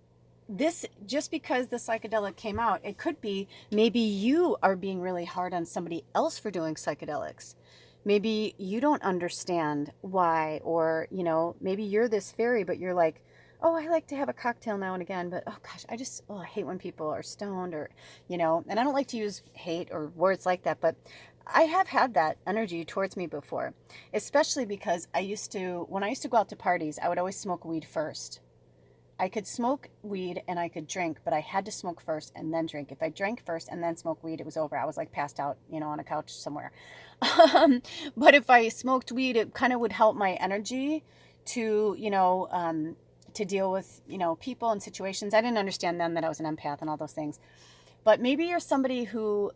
this, just because the psychedelic came out, it could be maybe you are being really hard on somebody else for doing psychedelics. Maybe you don't understand why, or you know, maybe you're this fairy, but you're like, oh, I like to have a cocktail now and again, but oh gosh, I hate when people are stoned, or, you know, and I don't like to use hate or words like that, but I have had that energy towards me before, especially because when I used to go out to parties, I would always smoke weed first. I could smoke weed and I could drink, but I had to smoke first and then drink. If I drank first and then smoked weed, it was over. I was like passed out, you know, on a couch somewhere. But if I smoked weed, it kind of would help my energy to, you know, to deal with, you know, people and situations. I didn't understand then that I was an empath and all those things. But maybe you're somebody who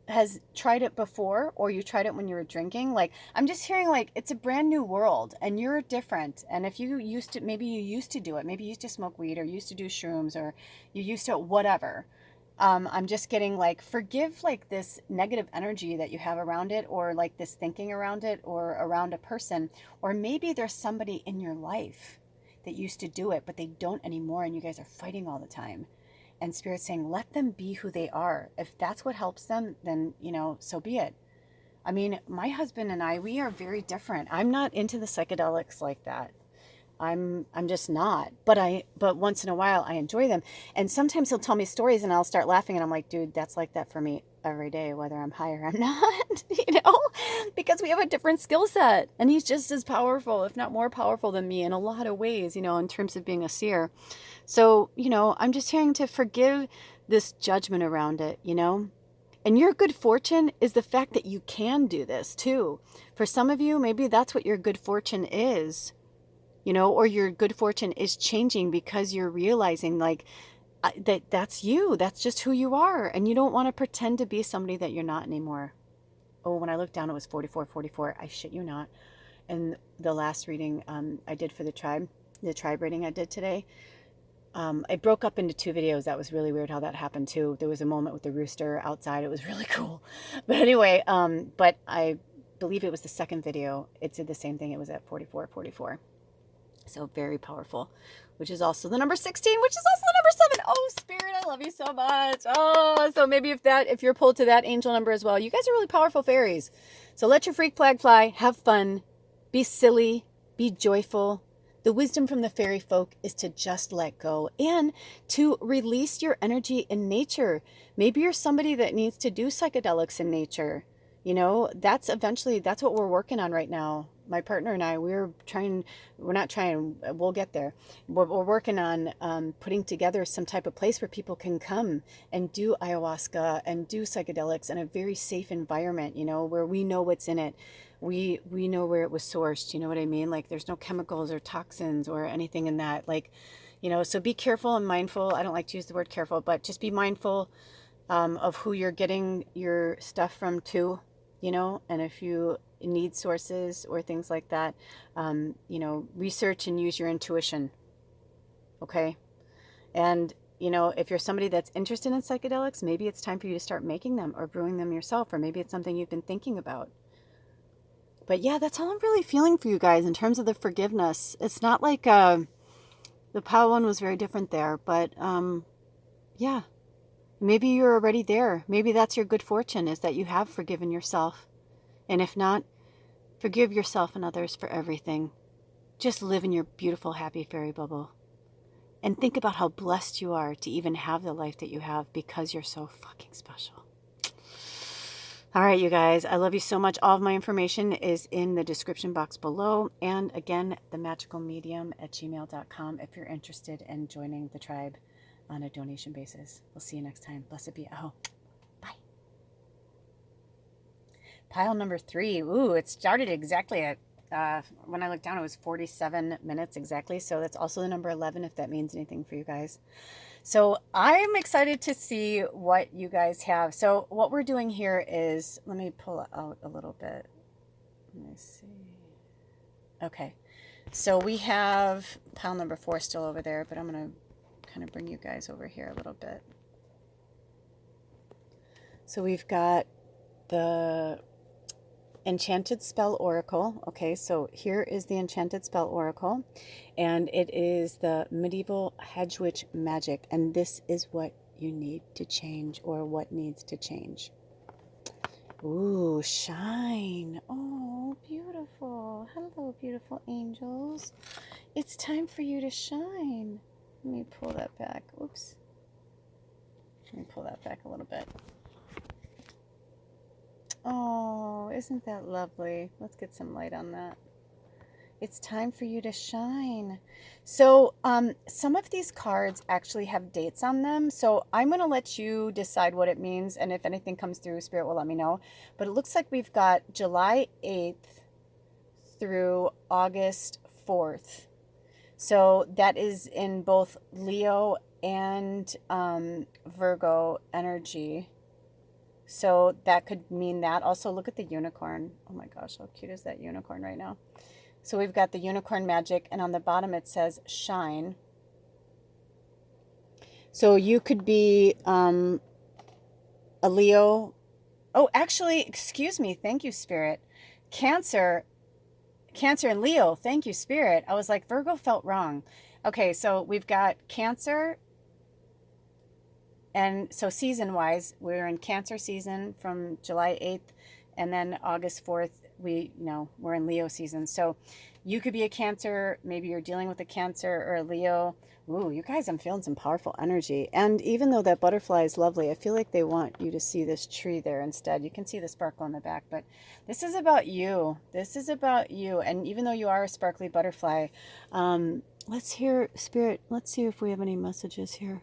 has tried it before, or you tried it when you were drinking. Like, I'm just hearing like it's a brand new world and you're different. And if you used to, maybe you used to do it, maybe you used to smoke weed, or used to do shrooms, or you used to whatever. I'm just getting like, forgive like this negative energy that you have around it, or like this thinking around it, or around a person, or maybe there's somebody in your life that used to do it, but they don't anymore, and you guys are fighting all the time. And Spirit's saying, let them be who they are. If that's what helps them, then, you know, so be it. I mean, my husband and I, we are very different. I'm not into the psychedelics like that. I'm just not. But once in a while I enjoy them. And sometimes he'll tell me stories and I'll start laughing, and I'm like, dude, that's like that for me every day, whether I'm high or I'm not, you know, because we have a different skill set, and he's just as powerful, if not more powerful than me in a lot of ways, you know, in terms of being a seer. So, you know, I'm just hearing to forgive this judgment around it, you know. And your good fortune is the fact that you can do this too. For some of you, maybe that's what your good fortune is, you know, or your good fortune is changing because you're realizing like, that's you. That's just who you are. And you don't want to pretend to be somebody that you're not anymore. Oh, when I looked down, it was 4444. I shit you not. And the last reading I did for the tribe reading I did today, I broke up into 2 videos. That was really weird how that happened too. There was a moment with the rooster outside. It was really cool. But anyway, but I believe it was the second video. It did the same thing. It was at 4444. So very powerful, which is also the number 16, which is also the number 7. Oh, Spirit, I love you so much. Oh, so maybe if you're pulled to that angel number as well, you guys are really powerful fairies. So let your freak flag fly, have fun, be silly, be joyful. The wisdom from the fairy folk is to just let go and to release your energy in nature. Maybe you're somebody that needs to do psychedelics in nature. You know, that's what we're working on right now. My partner and I, we'll get there. We're working on putting together some type of place where people can come and do ayahuasca and do psychedelics in a very safe environment, you know, where we know what's in it. We know where it was sourced, you know what I mean? Like there's no chemicals or toxins or anything in that. Like, you know, so be careful and mindful. I don't like to use the word careful, but just be mindful of who you're getting your stuff from too, you know, and if you need sources or things like that, you know, research and use your intuition. Okay. And, you know, if you're somebody that's interested in psychedelics, maybe it's time for you to start making them or brewing them yourself, or maybe it's something you've been thinking about. But yeah, that's all I'm really feeling for you guys in terms of the forgiveness. It's not like the Powell one was very different there, but yeah, maybe you're already there. Maybe that's your good fortune, is that you have forgiven yourself. And if not, forgive yourself and others for everything. Just live in your beautiful, happy fairy bubble. And think about how blessed you are to even have the life that you have, because you're so fucking special. All right, you guys, I love you so much. All of my information is in the description box below. And again, themagickalmedium@gmail.com if you're interested in joining the tribe on a donation basis. We'll see you next time. Blessed be Aho. Bye. Pile number 3. Ooh, it started exactly at, when I looked down, it was 47 minutes exactly. So that's also the number 11, if that means anything for you guys. So I'm excited to see what you guys have. So what we're doing here is, let me pull it out a little bit. Let me see. Okay. So we have pile number 4 still over there, but I'm going to kind of bring you guys over here a little bit. So we've got the Enchanted Spell Oracle. Okay, so here is the Enchanted Spell Oracle, and it is the Medieval Hedge Witch Magic, and this is what you need to change, or what needs to change. Ooh, shine. Oh, beautiful. Hello, beautiful angels. It's time for you to shine. Let me pull that back. Oops. Let me pull that back a little bit. Oh, isn't that lovely? Let's get some light on that. It's time for you to shine. So some of these cards actually have dates on them. So I'm going to let you decide what it means. And if anything comes through, Spirit will let me know. But it looks like we've got July 8th through August 4th. So that is in both Leo and Virgo energy. So that could mean that. Also, look at the unicorn. Oh my gosh, how cute is that unicorn right now? So we've got the unicorn magic, and on the bottom it says shine. So you could be a Leo. Oh, actually, excuse me. Thank you, Spirit. Cancer and Leo. Thank you, Spirit. I was like, Virgo felt wrong. Okay, so we've got Cancer. And so season-wise, we're in Cancer season from July 8th, and then August 4th, we're in Leo season. So you could be a Cancer. Maybe you're dealing with a Cancer or a Leo. Ooh, you guys, I'm feeling some powerful energy. And even though that butterfly is lovely, I feel like they want you to see this tree there instead. You can see the sparkle in the back, but this is about you. This is about you. And even though you are a sparkly butterfly, let's hear, Spirit, let's see if we have any messages here.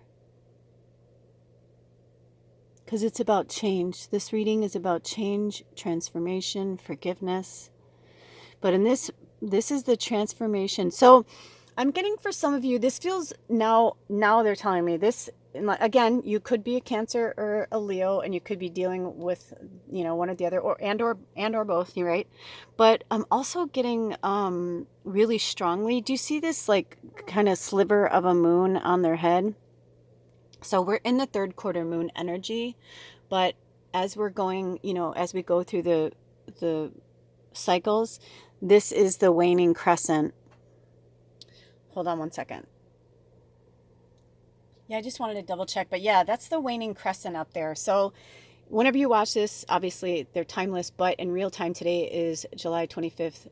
Because it's about change. This reading is about change, transformation, forgiveness. But in this is the transformation. So I'm getting for some of you, this feels now they're telling me this, again, you could be a Cancer or a Leo, and you could be dealing with, one or the other, or both, you're right. But I'm also getting really strongly, do you see this like kind of sliver of a moon on their head? So we're in the third quarter moon energy, but as we're going, as we go through the cycles, this is the waning crescent. Hold on one second. Yeah, I just wanted to double check, but yeah, that's the waning crescent up there. So whenever you watch this, obviously they're timeless, but in real time today is July 25th,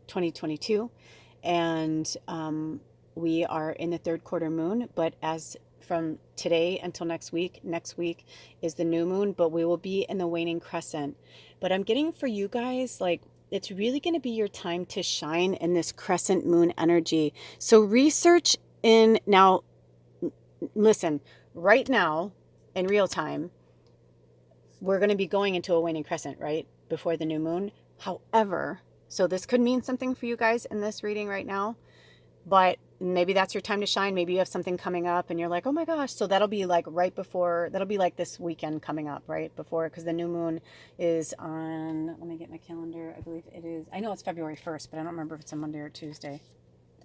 2022. And we are in the third quarter moon, but as from today until next week is the new moon, but we will be in the waning crescent. But I'm getting for you guys, like, it's really going to be your time to shine in this crescent moon energy. So research in now, listen, right now in real time, we're going to be going into a waning crescent, right? Before the new moon. However, so this could mean something for you guys in this reading right now, but maybe that's your time to shine. Maybe you have something coming up and you're like, oh my gosh. So that'll be like right before, that'll be like this weekend coming up, right? Before, because the new moon is on, let me get my calendar. I believe it is, I know it's February 1st, but I don't remember if it's a Monday or Tuesday.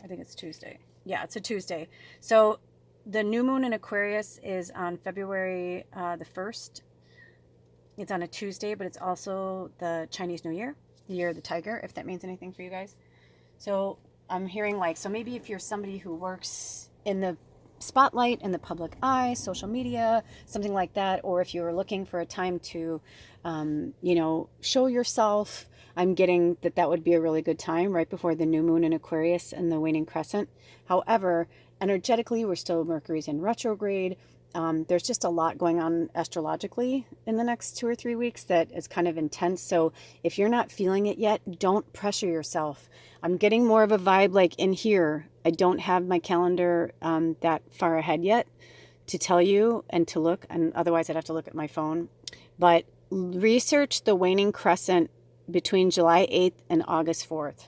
I think it's Tuesday. Yeah, it's a Tuesday. So the new moon in Aquarius is on February the 1st. It's on a Tuesday, but it's also the Chinese New Year, the year of the tiger, if that means anything for you guys. So I'm hearing like, so maybe if you're somebody who works in the spotlight, in the public eye, social media, something like that, or if you're looking for a time to, show yourself, I'm getting that would be a really good time right before the new moon in Aquarius and the waning crescent. However, energetically, we're still, Mercury's in retrograde. There's just a lot going on astrologically in the next 2 or 3 weeks that is kind of intense. So if you're not feeling it yet, don't pressure yourself. I'm getting more of a vibe like in here. I don't have my calendar that far ahead yet to tell you and to look, and otherwise I'd have to look at my phone. But research the waning crescent between July 8th and August 4th.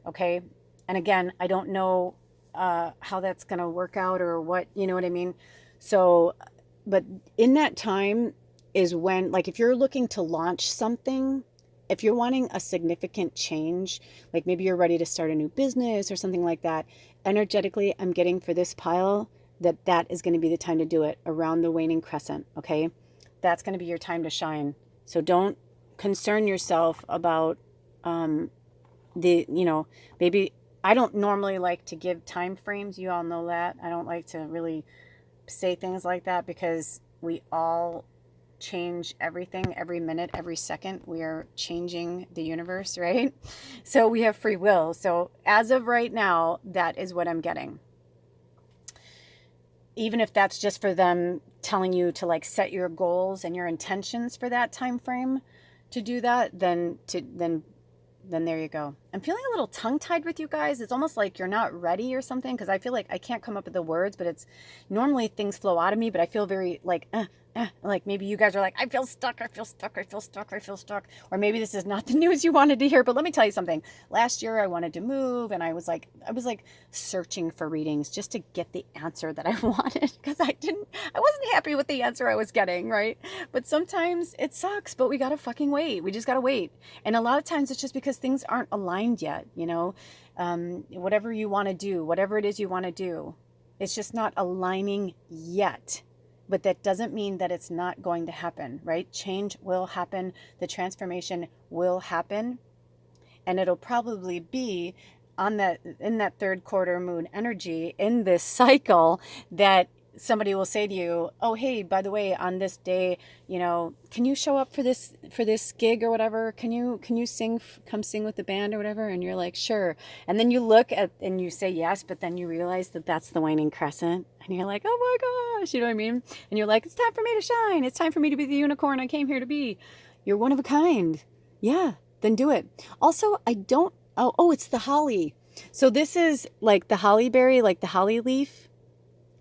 Okay? And again, I don't know how that's going to work out or what, you know what I mean? So, but in that time is when, like, if you're looking to launch something, if you're wanting a significant change, like maybe you're ready to start a new business or something like that, energetically, I'm getting for this pile that is going to be the time to do it around the waning crescent. Okay. That's going to be your time to shine. So don't concern yourself about, maybe I don't normally like to give time frames. You all know that. I don't like to really say things like that because we all change everything every minute, every second. We are changing the universe, right? So we have free will. So as of right now, that is what I'm getting. Even if that's just for them telling you to like set your goals and your intentions for that time frame to do that, then there you go. I'm feeling a little tongue-tied with you guys. It's almost like you're not ready or something, because I feel like I can't come up with the words, but it's normally things flow out of me, but I feel very like maybe you guys are like, I feel stuck. Or maybe this is not the news you wanted to hear, but let me tell you something. Last year I wanted to move and I was like searching for readings just to get the answer that I wanted, because I wasn't happy with the answer I was getting, right? But sometimes it sucks, but we gotta fucking wait. We just gotta wait. And a lot of times it's just because things aren't aligned yet, whatever you want to do, whatever it is you want to do, it's just not aligning yet. But that doesn't mean that it's not going to happen, right? Change will happen. The transformation will happen. And it'll probably be in that third quarter moon energy in this cycle that somebody will say to you, oh, hey, by the way, on this day, can you show up for this gig or whatever? Can you come sing with the band or whatever? And you're like, sure. And then you look at and you say yes, but then you realize that that's the waning crescent. And you're like, oh my gosh, you know what I mean? And you're like, it's time for me to shine. It's time for me to be the unicorn I came here to be. You're one of a kind. Yeah, then do it. Also, it's the holly. So this is like the holly berry, like the holly leaf.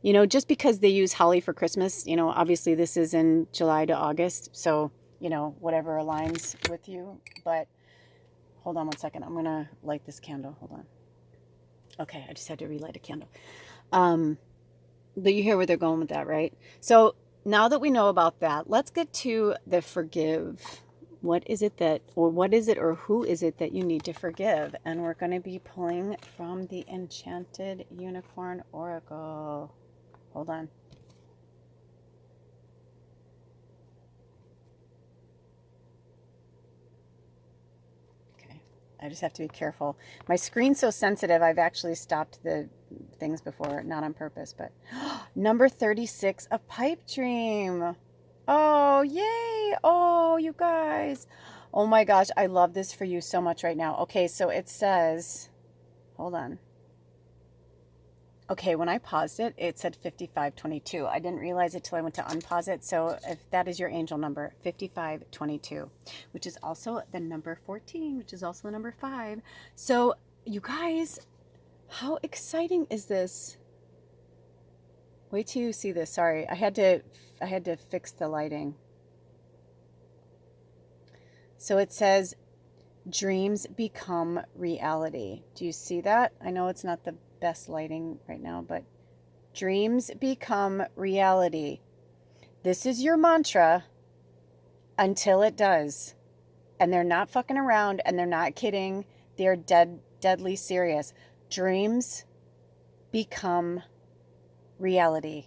Just because they use holly for Christmas, obviously this is in July to August. So, whatever aligns with you. But hold on one second. I'm going to light this candle. Hold on. Okay, I just had to relight a candle. But you hear where they're going with that, right? So now that we know about that, let's get to the forgive. What is it that, or what is it, or who is it that you need to forgive? And we're going to be pulling from the Enchanted Unicorn Oracle. Hold on. I just have to be careful. My screen's so sensitive, I've actually stopped the things before, not on purpose, but number 36, a pipe dream. Oh, yay. Oh, you guys. Oh my gosh, I love this for you so much right now. Okay, so it says, hold on. Okay, when I paused it, it said 5522. I didn't realize it till I went to unpause it. So if that is your angel number, 5522, which is also the number 14, which is also the number 5. So you guys, how exciting is this? Wait till you see this. Sorry, I had to fix the lighting. So it says dreams become reality. Do you see that? I know it's not the best lighting right now, but dreams become reality. This is your mantra until it does. And they're not fucking around and they're not kidding. They're deadly serious. Dreams become reality.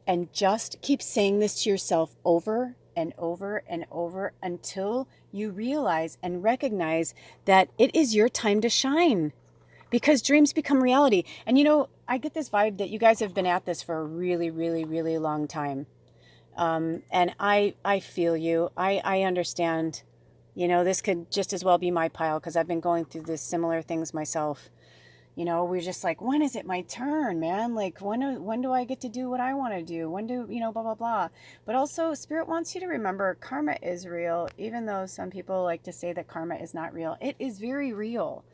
And just keep saying this to yourself over and over and over until you realize and recognize that it is your time to shine. Because dreams become reality. And you know, I get this vibe that you guys have been at this for a really, really, really long time. And I feel you. I understand. You know, this could just as well be my pile because I've been going through this similar things myself. You know, we're just like, when is it my turn, man? Like, when do I get to do what I want to do? When do, you know, blah, blah, blah. But also, Spirit wants you to remember karma is real, even though some people like to say that karma is not real. It is very real.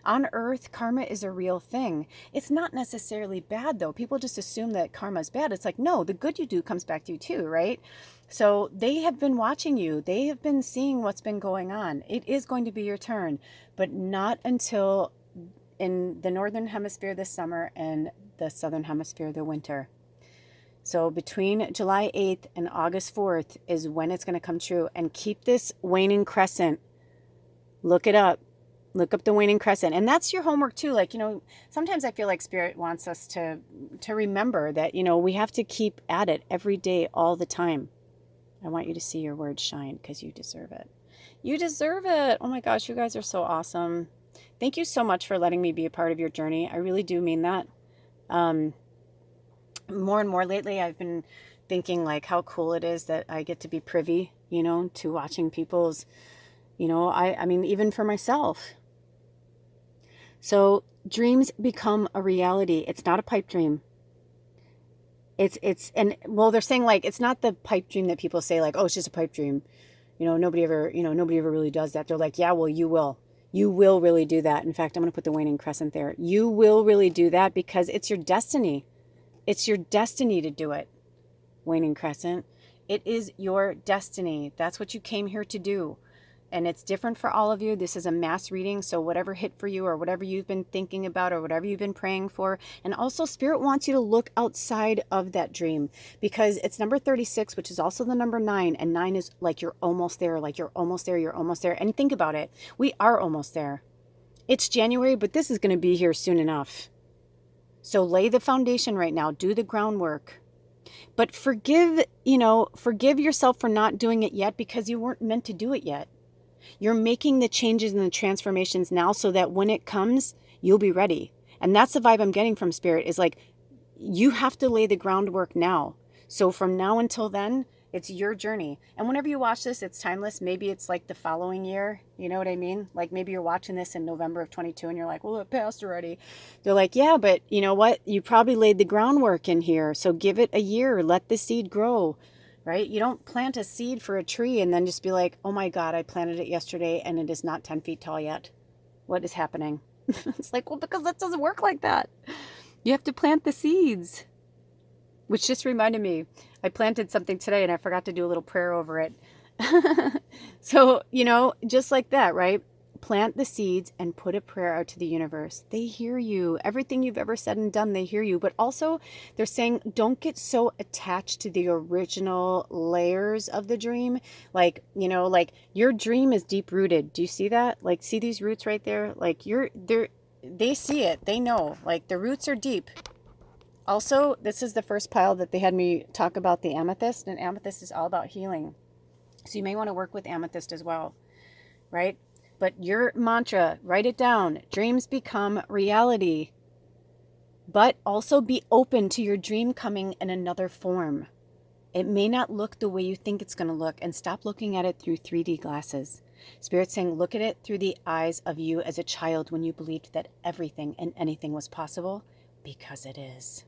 On earth, karma is a real thing. It's not necessarily bad, though. People just assume that karma is bad. It's like, no, the good you do comes back to you too, right? So they have been watching you. They have been seeing what's been going on. It is going to be your turn, but not until in the northern hemisphere this summer and the southern hemisphere the winter. So between July 8th and August 4th is when it's going to come true. And keep this waning crescent. Look it up. Look up the waning crescent. And that's your homework too. Like, you know, sometimes I feel like Spirit wants us to remember that, you know, we have to keep at it every day, all the time. I want you to see your words shine because you deserve it. You deserve it. Oh my gosh, you guys are so awesome. Thank you so much for letting me be a part of your journey. I really do mean that. More and more lately, I've been thinking like how cool it is that I get to be privy, you know, to watching people's, you know, I mean, even for myself. So dreams become a reality. It's not a pipe dream. And well, they're saying like, it's not the pipe dream that people say like, oh, it's just a pipe dream. You know, nobody ever really does that. They're like, yeah, well, you will. You will really do that. In fact, I'm going to put the waning crescent there. You will really do that because it's your destiny. It's your destiny to do it. Waning crescent. It is your destiny. That's what you came here to do. And it's different for all of you. This is a mass reading. So whatever hit for you or whatever you've been thinking about or whatever you've been praying for. And also Spirit wants you to look outside of that dream because it's number 36, which is also the number 9. And 9 is like you're almost there, like you're almost there, you're almost there. And think about it. We are almost there. It's January, but this is going to be here soon enough. So lay the foundation right now. Do the groundwork. But forgive yourself for not doing it yet because you weren't meant to do it yet. You're making the changes and the transformations now so that when it comes, you'll be ready. And that's the vibe I'm getting from Spirit is like, you have to lay the groundwork now. So from now until then, it's your journey. And whenever you watch this, it's timeless. Maybe it's like the following year. You know what I mean? Like maybe you're watching this in November of 22 and you're like, well, it passed already. They're like, yeah, but you know what? You probably laid the groundwork in here. So give it a year. Let the seed grow. Right? You don't plant a seed for a tree and then just be like, oh my God, I planted it yesterday and it is not 10 feet tall yet. What is happening? It's like, well, because that doesn't work like that. You have to plant the seeds. Which just reminded me, I planted something today and I forgot to do a little prayer over it. So, you know, just like that, right? Plant the seeds and put a prayer out to the universe. They hear you. Everything you've ever said and done, they hear you. But also, they're saying, don't get so attached to the original layers of the dream. Like, you know, like your dream is deep rooted. Do you see that? Like, see these roots right there? Like, they see it. They know. Like, the roots are deep. Also, this is the first pile that they had me talk about the amethyst, and amethyst is all about healing. So you may want to work with amethyst as well, right? But your mantra, write it down. Dreams become reality. But also be open to your dream coming in another form. It may not look the way you think it's going to look, and stop looking at it through 3D glasses. Spirit's saying, look at it through the eyes of you as a child when you believed that everything and anything was possible, because it is.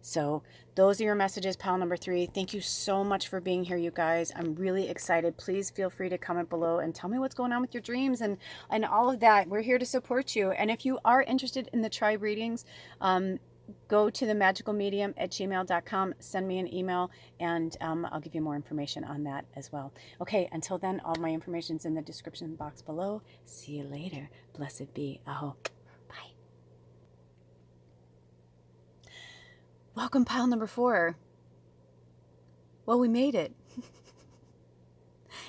So those are your messages, pile number 3. Thank you so much for being here, you guys. I'm really excited. Please feel free to comment below and tell me what's going on with your dreams and all of that. We're here to support you. And if you are interested in the tribe readings, go to themagickalmedium@gmail.com, send me an email, and I'll give you more information on that as well. Okay, until then, all my information's in the description box below. See you later. Blessed be. Aho. Welcome, pile number 4. Well, we made it.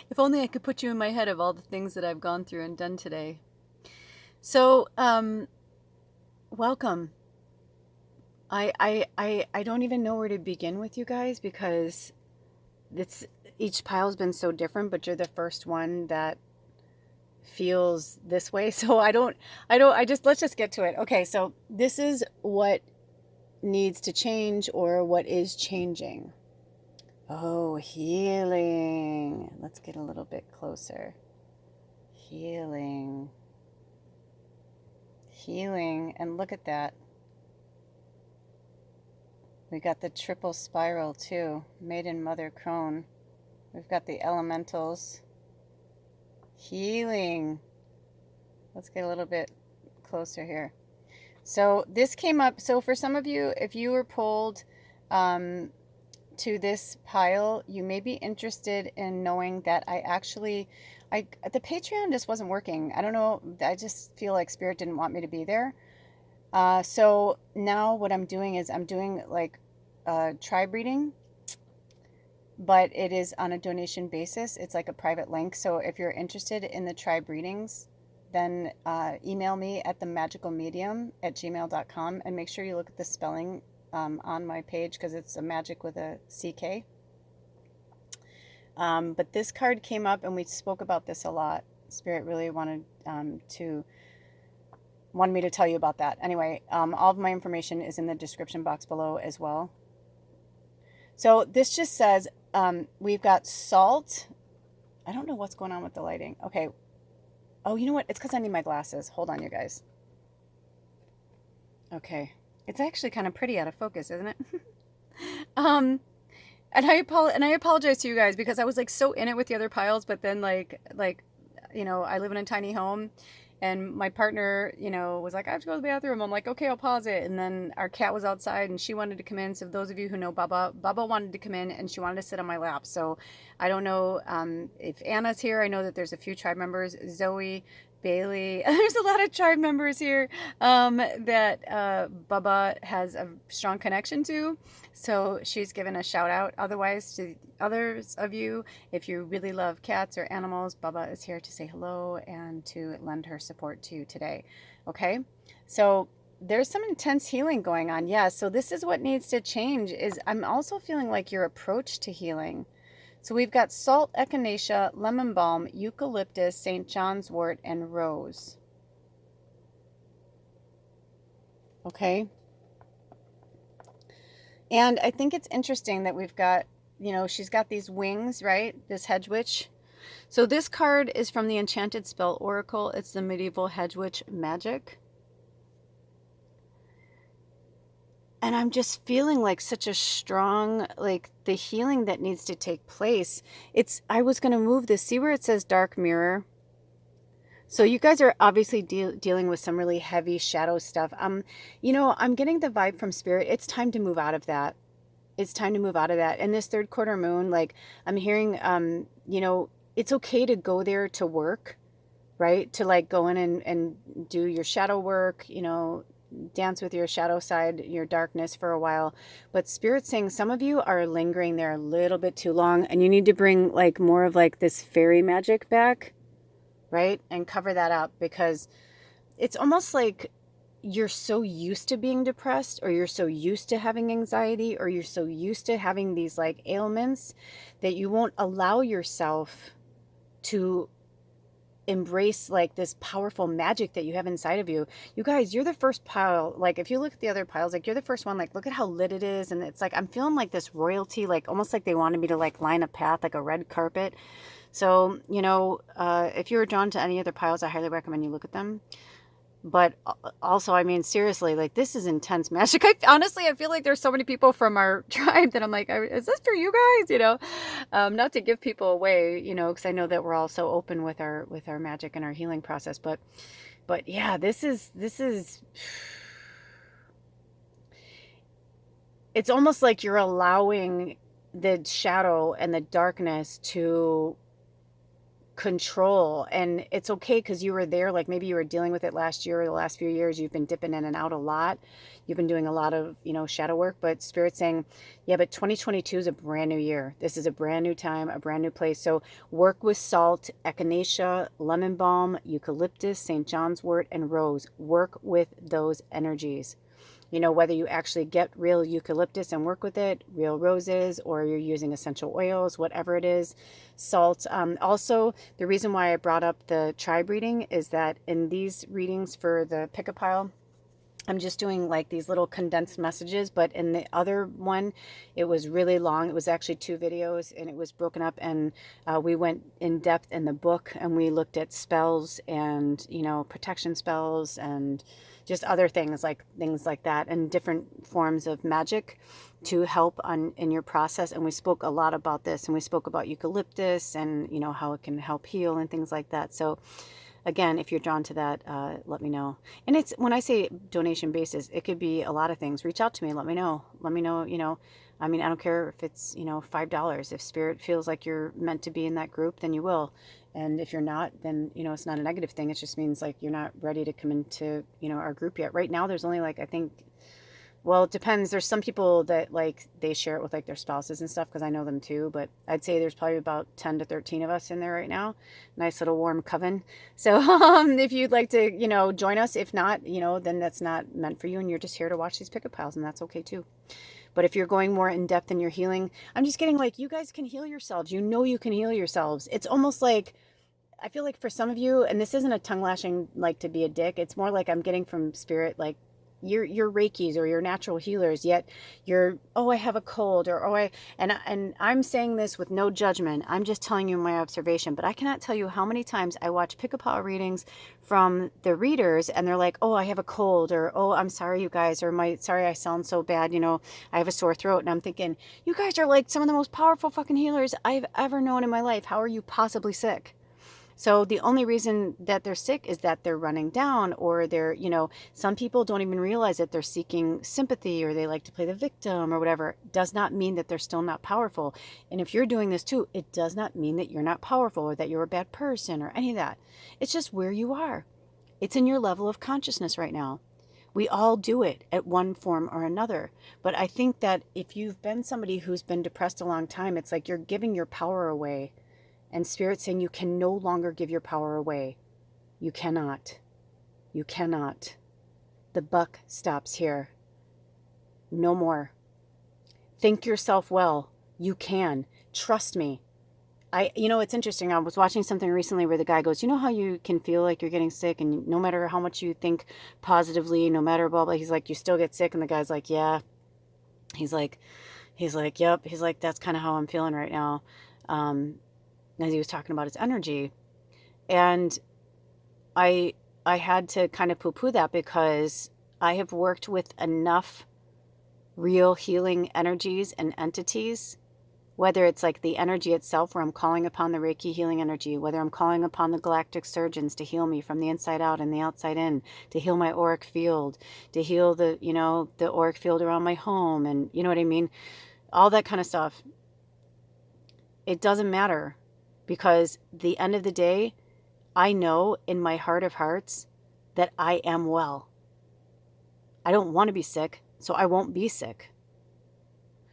If only I could put you in my head of all the things that I've gone through and done today. So, welcome. I don't even know where to begin with you guys, because each pile's been so different, but you're the first one that feels this way. So let's just get to it. Okay, so this is what needs to change, or what is changing. Oh, healing. Let's get a little bit closer. Healing. And look at that. We got the triple spiral too, Maiden Mother Crone. We've got the elementals. Healing. Let's get a little bit closer here. So this came up. So for some of you, if you were pulled to this pile, you may be interested in knowing that the Patreon just wasn't working. I don't know. I just feel like Spirit didn't want me to be there. So now what I'm doing is I'm doing like tribe reading, but it is on a donation basis. It's like a private link. So if you're interested in the tribe readings, then email me at themagickalmedium@gmail.com, and make sure you look at the spelling on my page, because it's a magic with a CK. But this card came up, and we spoke about this a lot. Spirit really wanted me to tell you about that. Anyway, all of my information is in the description box below as well. So this just says we've got salt. I don't know what's going on with the lighting. Okay. Oh, you know what? It's because I need my glasses. Hold on, you guys. Okay. It's actually kind of pretty out of focus, isn't it? And I apologize to you guys, because I was like so in it with the other piles, but then like you know, I live in a tiny home, and my partner, you know, was like, I have to go to the bathroom. I'm like, okay, I'll pause it. And then our cat was outside, and she wanted to come in. So those of you who know Baba wanted to come in, and she wanted to sit on my lap. So I don't know if Anna's here. I know that there's a few tribe members, Zoe, Bailey. There's a lot of tribe members here that Baba has a strong connection to. So she's given a shout out. Otherwise, to others of you, if you really love cats or animals, Baba is here to say hello and to lend her support to you today. Okay, so there's some intense healing going on. Yeah, so this is what needs to change. Is I'm also feeling like your approach to healing. So we've got salt, echinacea, lemon balm, eucalyptus, St. John's wort, and rose. Okay. And I think it's interesting that we've got, you know, she's got these wings, right? This hedge witch. So this card is from the Enchanted Spell Oracle. It's the medieval hedge witch magic. And I'm just feeling like such a strong, like the healing that needs to take place. I was going to move this. See where it says dark mirror? So you guys are obviously dealing with some really heavy shadow stuff. You know, I'm getting the vibe from Spirit. It's time to move out of that. It's time to move out of that. And this third quarter moon, like I'm hearing, you know, it's okay to go there to work. right? To like go in and do your shadow work, you know, dance with your shadow side, your darkness for a while. But Spirit's saying some of you are lingering there a little bit too long, and you need to bring like more of like this fairy magic back, right? And cover that up, because it's almost like you're so used to being depressed, or you're so used to having anxiety, or you're so used to having these like ailments that you won't allow yourself to embrace like this powerful magic that you have inside of you. You guys, you're the first pile. Like if you look at the other piles, like you're the first one. Like look at how lit it is, and it's like I'm feeling like this royalty, like almost like they wanted me to like line a path, like a red carpet. So you know, if you're drawn to any other piles, I highly recommend you look at them. But also, I mean, seriously, like this is intense magic. Honestly, I feel like there's so many people from our tribe that I'm like, is this for you guys? You know, not to give people away, you know, because I know that we're all so open with our magic and our healing process. But yeah, this is it's almost like you're allowing the shadow and the darkness to control. And it's okay because you were there, like maybe you were dealing with it last year or the last few years. You've been dipping in and out a lot. You've been doing a lot of, you know, shadow work. But Spirit's saying, yeah, but 2022 is a brand new year. This is a brand new time, a brand new place. So work with salt, echinacea, lemon balm, eucalyptus, St. John's wort, and rose. Work with those energies. You know, whether you actually get real eucalyptus and work with it, real roses, or you're using essential oils, whatever it is, salt. Also, the reason why I brought up the tribe reading is that in these readings for the pick a pile, I'm just doing like these little condensed messages, but in the other one, it was really long. It was actually 2 videos, and it was broken up, and we went in depth in the book, and we looked at spells and, you know, protection spells and just other things like that, and different forms of magic to help on in your process. And we spoke a lot about this, and we spoke about eucalyptus and, you know, how it can help heal and things like that. So again, if you're drawn to that, let me know. And it's, when I say donation basis, it could be a lot of things. Reach out to me. Let me know. Let me know, you know, I mean, I don't care if it's, you know, $5. If Spirit feels like you're meant to be in that group, then you will. And if you're not, then, you know, it's not a negative thing. It just means like you're not ready to come into, you know, our group yet. Right now, there's only like, I think, well, it depends. There's some people that like they share it with like their spouses and stuff, because I know them too. But I'd say there's probably about 10 to 13 of us in there right now. Nice little warm coven. So if you'd like to, you know, join us, if not, you know, then that's not meant for you, and you're just here to watch these pickup piles, and that's okay too. But if you're going more in depth in your healing, I'm just getting like, you guys can heal yourselves. You know, you can heal yourselves. It's almost like, I feel like for some of you, and this isn't a tongue lashing like to be a dick. It's more like I'm getting from Spirit, like you're Reikis or you're natural healers, yet you're, oh, I have a cold, or oh, and I'm saying this with no judgment. I'm just telling you my observation. But I cannot tell you how many times I watch pick-a-paw readings from the readers, and they're like, oh, I have a cold, or oh, I'm sorry, you guys, or sorry, I sound so bad, you know, I have a sore throat. And I'm thinking, you guys are like some of the most powerful fucking healers I've ever known in my life. How are you possibly sick? So the only reason that they're sick is that they're running down, or they're, you know, some people don't even realize that they're seeking sympathy, or they like to play the victim or whatever. It does not mean that they're still not powerful. And if you're doing this too, it does not mean that you're not powerful or that you're a bad person or any of that. It's just where you are. It's in your level of consciousness right now. We all do it at one form or another. But I think that if you've been somebody who's been depressed a long time, it's like you're giving your power away. And Spirit saying you can no longer give your power away. You cannot. You cannot. The buck stops here. No more. Think yourself well. You can. Trust me. You know, it's interesting. I was watching something recently where the guy goes, you know how you can feel like you're getting sick, and no matter how much you think positively, no matter blah, blah, he's like, you still get sick. And the guy's like, yeah. He's like, yep. He's like, that's kind of how I'm feeling right now. As he was talking about his energy. And I had to kind of poo-poo that, because I have worked with enough real healing energies and entities, whether it's like the energy itself where I'm calling upon the Reiki healing energy, whether I'm calling upon the galactic surgeons to heal me from the inside out and the outside in, to heal my auric field, to heal the, you know, the auric field around my home, and you know what I mean? All that kind of stuff. It doesn't matter. Because the end of the day, I know in my heart of hearts that I am well. I don't want to be sick, so I won't be sick.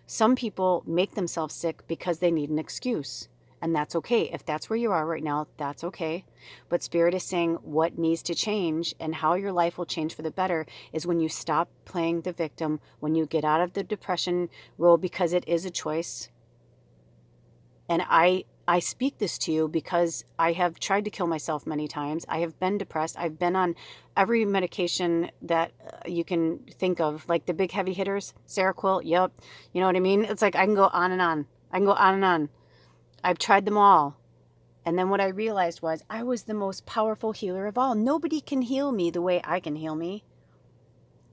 Some people make themselves sick because they need an excuse. And that's okay. If that's where you are right now, that's okay. But Spirit is saying what needs to change and how your life will change for the better is when you stop playing the victim, when you get out of the depression role, because it is a choice. And I speak this to you because I have tried to kill myself many times. I have been depressed. I've been on every medication that you can think of, like the big heavy hitters, Seroquel. Yep. You know what I mean? It's like I can go on and on. I can go on and on. I've tried them all. And then what I realized was I was the most powerful healer of all. Nobody can heal me the way I can heal me.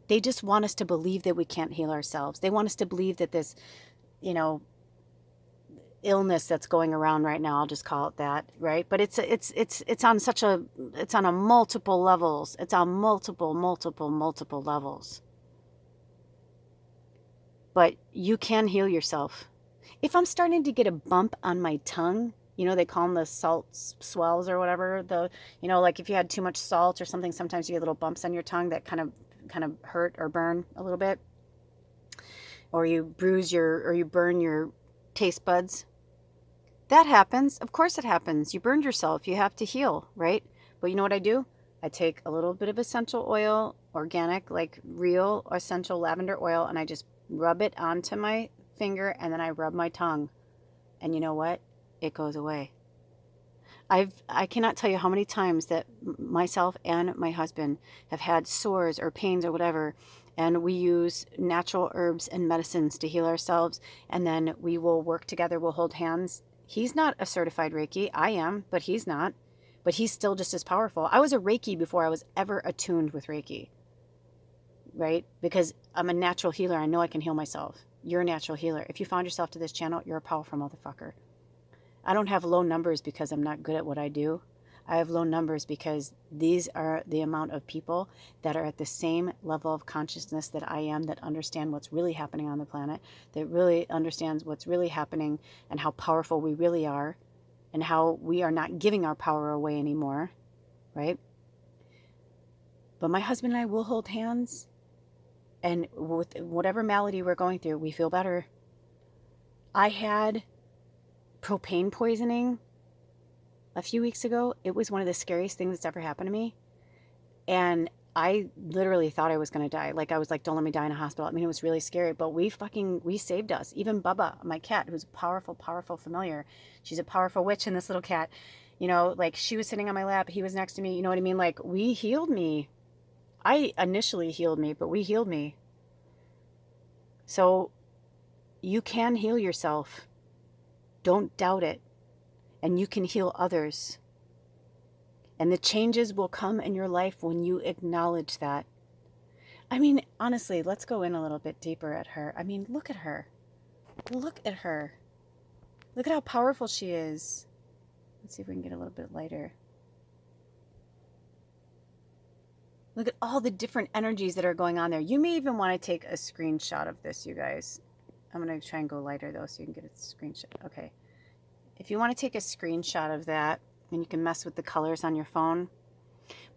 They just want us to believe that we can't heal ourselves. They want us to believe that this, illness that's going around right now, I'll just call it that, right? But it's on a multiple levels. It's on multiple levels. But you can heal yourself. If I'm starting to get a bump on my tongue, they call them the salt swells or whatever, like if you had too much salt or something, sometimes you get little bumps on your tongue that kind of hurt or burn a little bit, or you burn your taste buds. That happens. Of course it happens. You burned yourself. You have to heal, right? But you know what I do? I take a little bit of essential oil, organic, like real essential lavender oil, and I just rub it onto my finger, and then I rub my tongue. And you know what? It goes away. I cannot tell you how many times that myself and my husband have had sores or pains or whatever, and we use natural herbs and medicines to heal ourselves, and then we will work together. We'll hold hands. He's not a certified Reiki. I am, but he's not. But he's still just as powerful. I was a Reiki before I was ever attuned with Reiki, right? Because I'm a natural healer. I know I can heal myself. You're a natural healer. If you found yourself to this channel, you're a powerful motherfucker. I don't have low numbers because I'm not good at what I do. I have low numbers because these are the amount of people that are at the same level of consciousness that I am, that understand what's really happening on the planet, that really understands what's really happening and how powerful we really are and how we are not giving our power away anymore, right? But my husband and I will hold hands, and with whatever malady we're going through, we feel better. I had propane poisoning a few weeks ago. It was one of the scariest things that's ever happened to me. And I literally thought I was going to die. Like, I was like, don't let me die in a hospital. I mean, it was really scary, but we saved us. Even Bubba, my cat, who's a powerful familiar. She's a powerful witch in this little cat. Like she was sitting on my lap. He was next to me. You know what I mean? Like, we healed me. I initially healed me, but we healed me. So you can heal yourself. Don't doubt it. And you can heal others. And the changes will come in your life when you acknowledge that. I mean, honestly, let's go in a little bit deeper at her. I mean, look at her. Look at her. Look at how powerful she is. Let's see if we can get a little bit lighter. Look at all the different energies that are going on there. You may even want to take a screenshot of this, you guys. I'm going to try and go lighter, though, so you can get a screenshot. Okay. If you want to take a screenshot of that, and you can mess with the colors on your phone.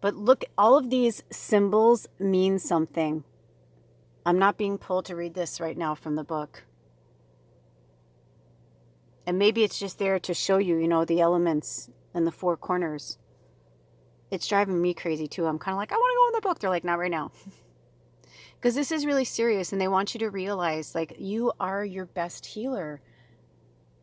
But look, all of these symbols mean something. I'm not being pulled to read this right now from the book. And maybe it's just there to show you, the elements and the four corners. It's driving me crazy, too. I'm kind of like, I want to go in the book. They're like, not right now. Because this is really serious, and they want you to realize, like, you are your best healer.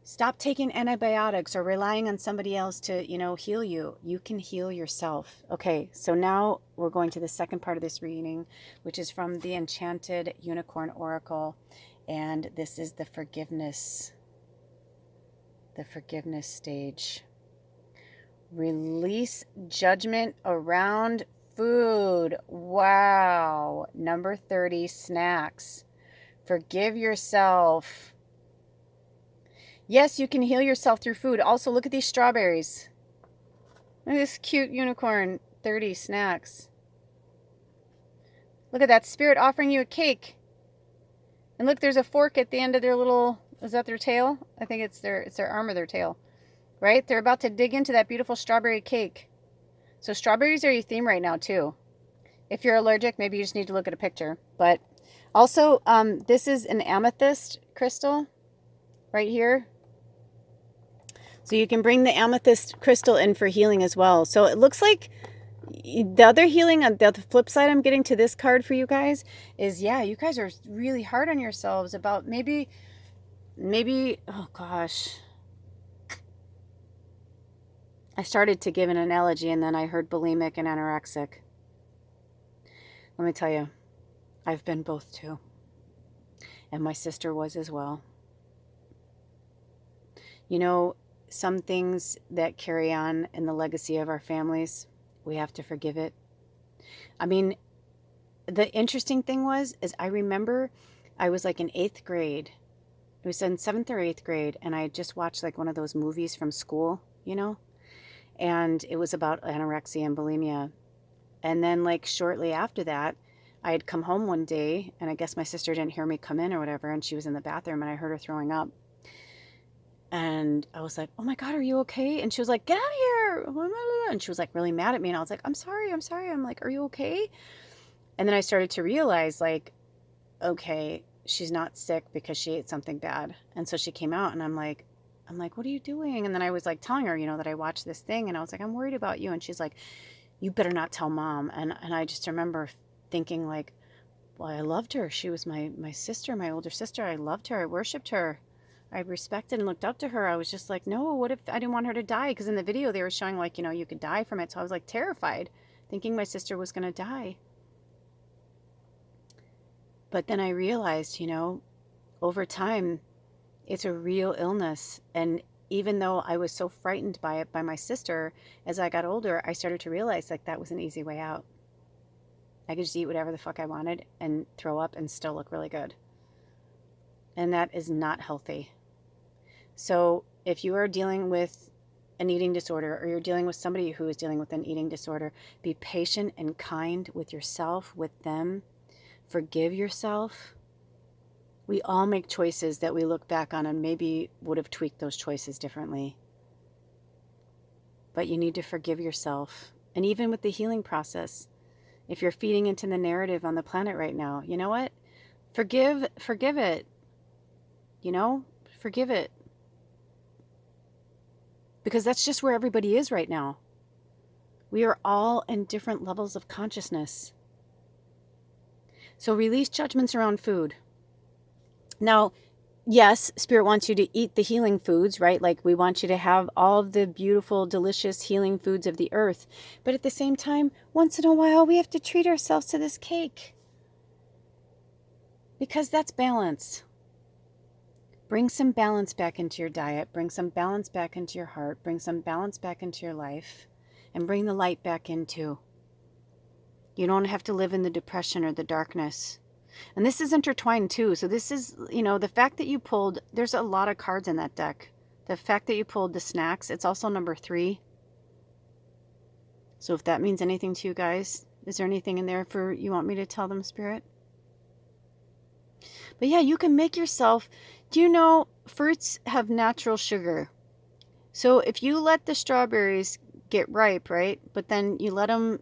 Stop taking antibiotics or relying on somebody else to, heal you. You can heal yourself. Okay, so now we're going to the second part of this reading, which is from the Enchanted Unicorn Oracle. And this is the forgiveness stage. Release judgment around food. Wow. Number 30, snacks. Forgive yourself. Yes, you can heal yourself through food. Also, look at these strawberries. Look at this cute unicorn. 30 snacks. Look at that spirit offering you a cake. And look, there's a fork at the end of their little, is that their tail? I think it's their arm or their tail. Right? They're about to dig into that beautiful strawberry cake. So strawberries are your theme right now too. If you're allergic, maybe you just need to look at a picture. But also, this is an amethyst crystal right here. So you can bring the amethyst crystal in for healing as well. So it looks like the other healing on the flip side I'm getting to this card for you guys is, yeah, you guys are really hard on yourselves about maybe, oh gosh. I started to give an analogy and then I heard bulimic and anorexic. Let me tell you, I've been both too. And my sister was as well. You know, some things that carry on in the legacy of our families, we have to forgive it. I mean, the interesting thing is I remember I was like in 8th grade. It was in 7th or 8th grade, and I had just watched like one of those movies from school, you know? And it was about anorexia and bulimia. And then like shortly after that, I had come home one day, and I guess my sister didn't hear me come in or whatever, and she was in the bathroom, and I heard her throwing up. And I was like, oh my God, are you okay? And she was like, get out of here. And she was like really mad at me. And I was like, I'm sorry. I'm like, are you okay? And then I started to realize like, okay, she's not sick because she ate something bad. And so she came out and I'm like, what are you doing? And then I was like telling her, you know, that I watched this thing and I was like, I'm worried about you. And she's like, you better not tell mom. And I just remember thinking like, well, I loved her. She was my sister, my older sister. I loved her. I worshiped her. I respected and looked up to her. I was just like, no, what if I didn't want her to die? Because in the video they were showing like, you know, you could die from it. So I was like terrified, thinking my sister was going to die. But then I realized, you know, over time, it's a real illness. And even though I was so frightened by it, by my sister, as I got older, I started to realize like that was an easy way out. I could just eat whatever the fuck I wanted and throw up and still look really good. And that is not healthy. So if you are dealing with an eating disorder or you're dealing with somebody who is dealing with an eating disorder, be patient and kind with yourself, with them. Forgive yourself. We all make choices that we look back on and maybe would have tweaked those choices differently. But you need to forgive yourself. And even with the healing process, if you're feeding into the narrative on the planet right now, you know what? Forgive it. You know, forgive it. Because that's just where everybody is right now. We are all in different levels of consciousness. So release judgments around food. Now, yes, Spirit wants you to eat the healing foods, right? Like we want you to have all of the beautiful, delicious healing foods of the earth. But at the same time, once in a while, we have to treat ourselves to this cake. Because that's balance. Bring some balance back into your diet. Bring some balance back into your heart. Bring some balance back into your life. And bring the light back into. You don't have to live in the depression or the darkness. And this is intertwined too. So this is, you know, the fact that you pulled, there's a lot of cards in that deck. The fact that you pulled the snacks, it's also number 3. So if that means anything to you guys, is there anything in there for you want me to tell them, Spirit? But yeah, you can make yourself, do you know fruits have natural sugar? So if you let the strawberries get ripe, right? But then you let them,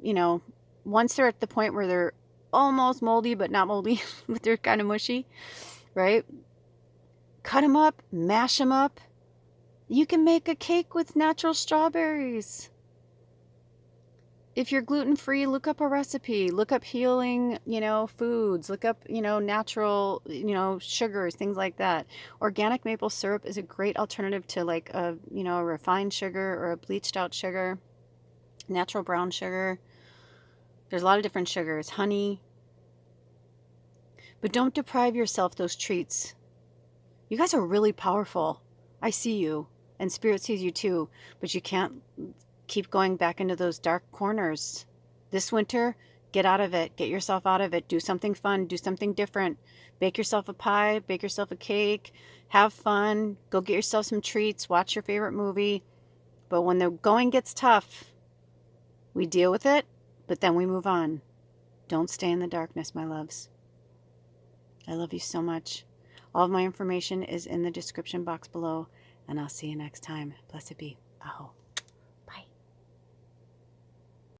you know, once they're at the point where they're almost moldy, but not moldy, but they're kind of mushy, right? Cut them up, mash them up. You can make a cake with natural strawberries. If you're gluten-free, look up a recipe, look up healing, you know, foods, look up, you know, natural, you know, sugars, things like that. Organic maple syrup is a great alternative to like a, you know, a refined sugar or a bleached out sugar, natural brown sugar. There's a lot of different sugars, honey. But don't deprive yourself those treats. You guys are really powerful. I see you, and Spirit sees you too, but you can't keep going back into those dark corners. This winter, get out of it. Get yourself out of it. Do something fun. Do something different. Bake yourself a pie. Bake yourself a cake. Have fun. Go get yourself some treats. Watch your favorite movie. But when the going gets tough, we deal with it, but then we move on. Don't stay in the darkness, my loves. I love you so much. All of my information is in the description box below, and I'll see you next time. Blessed be. Aho.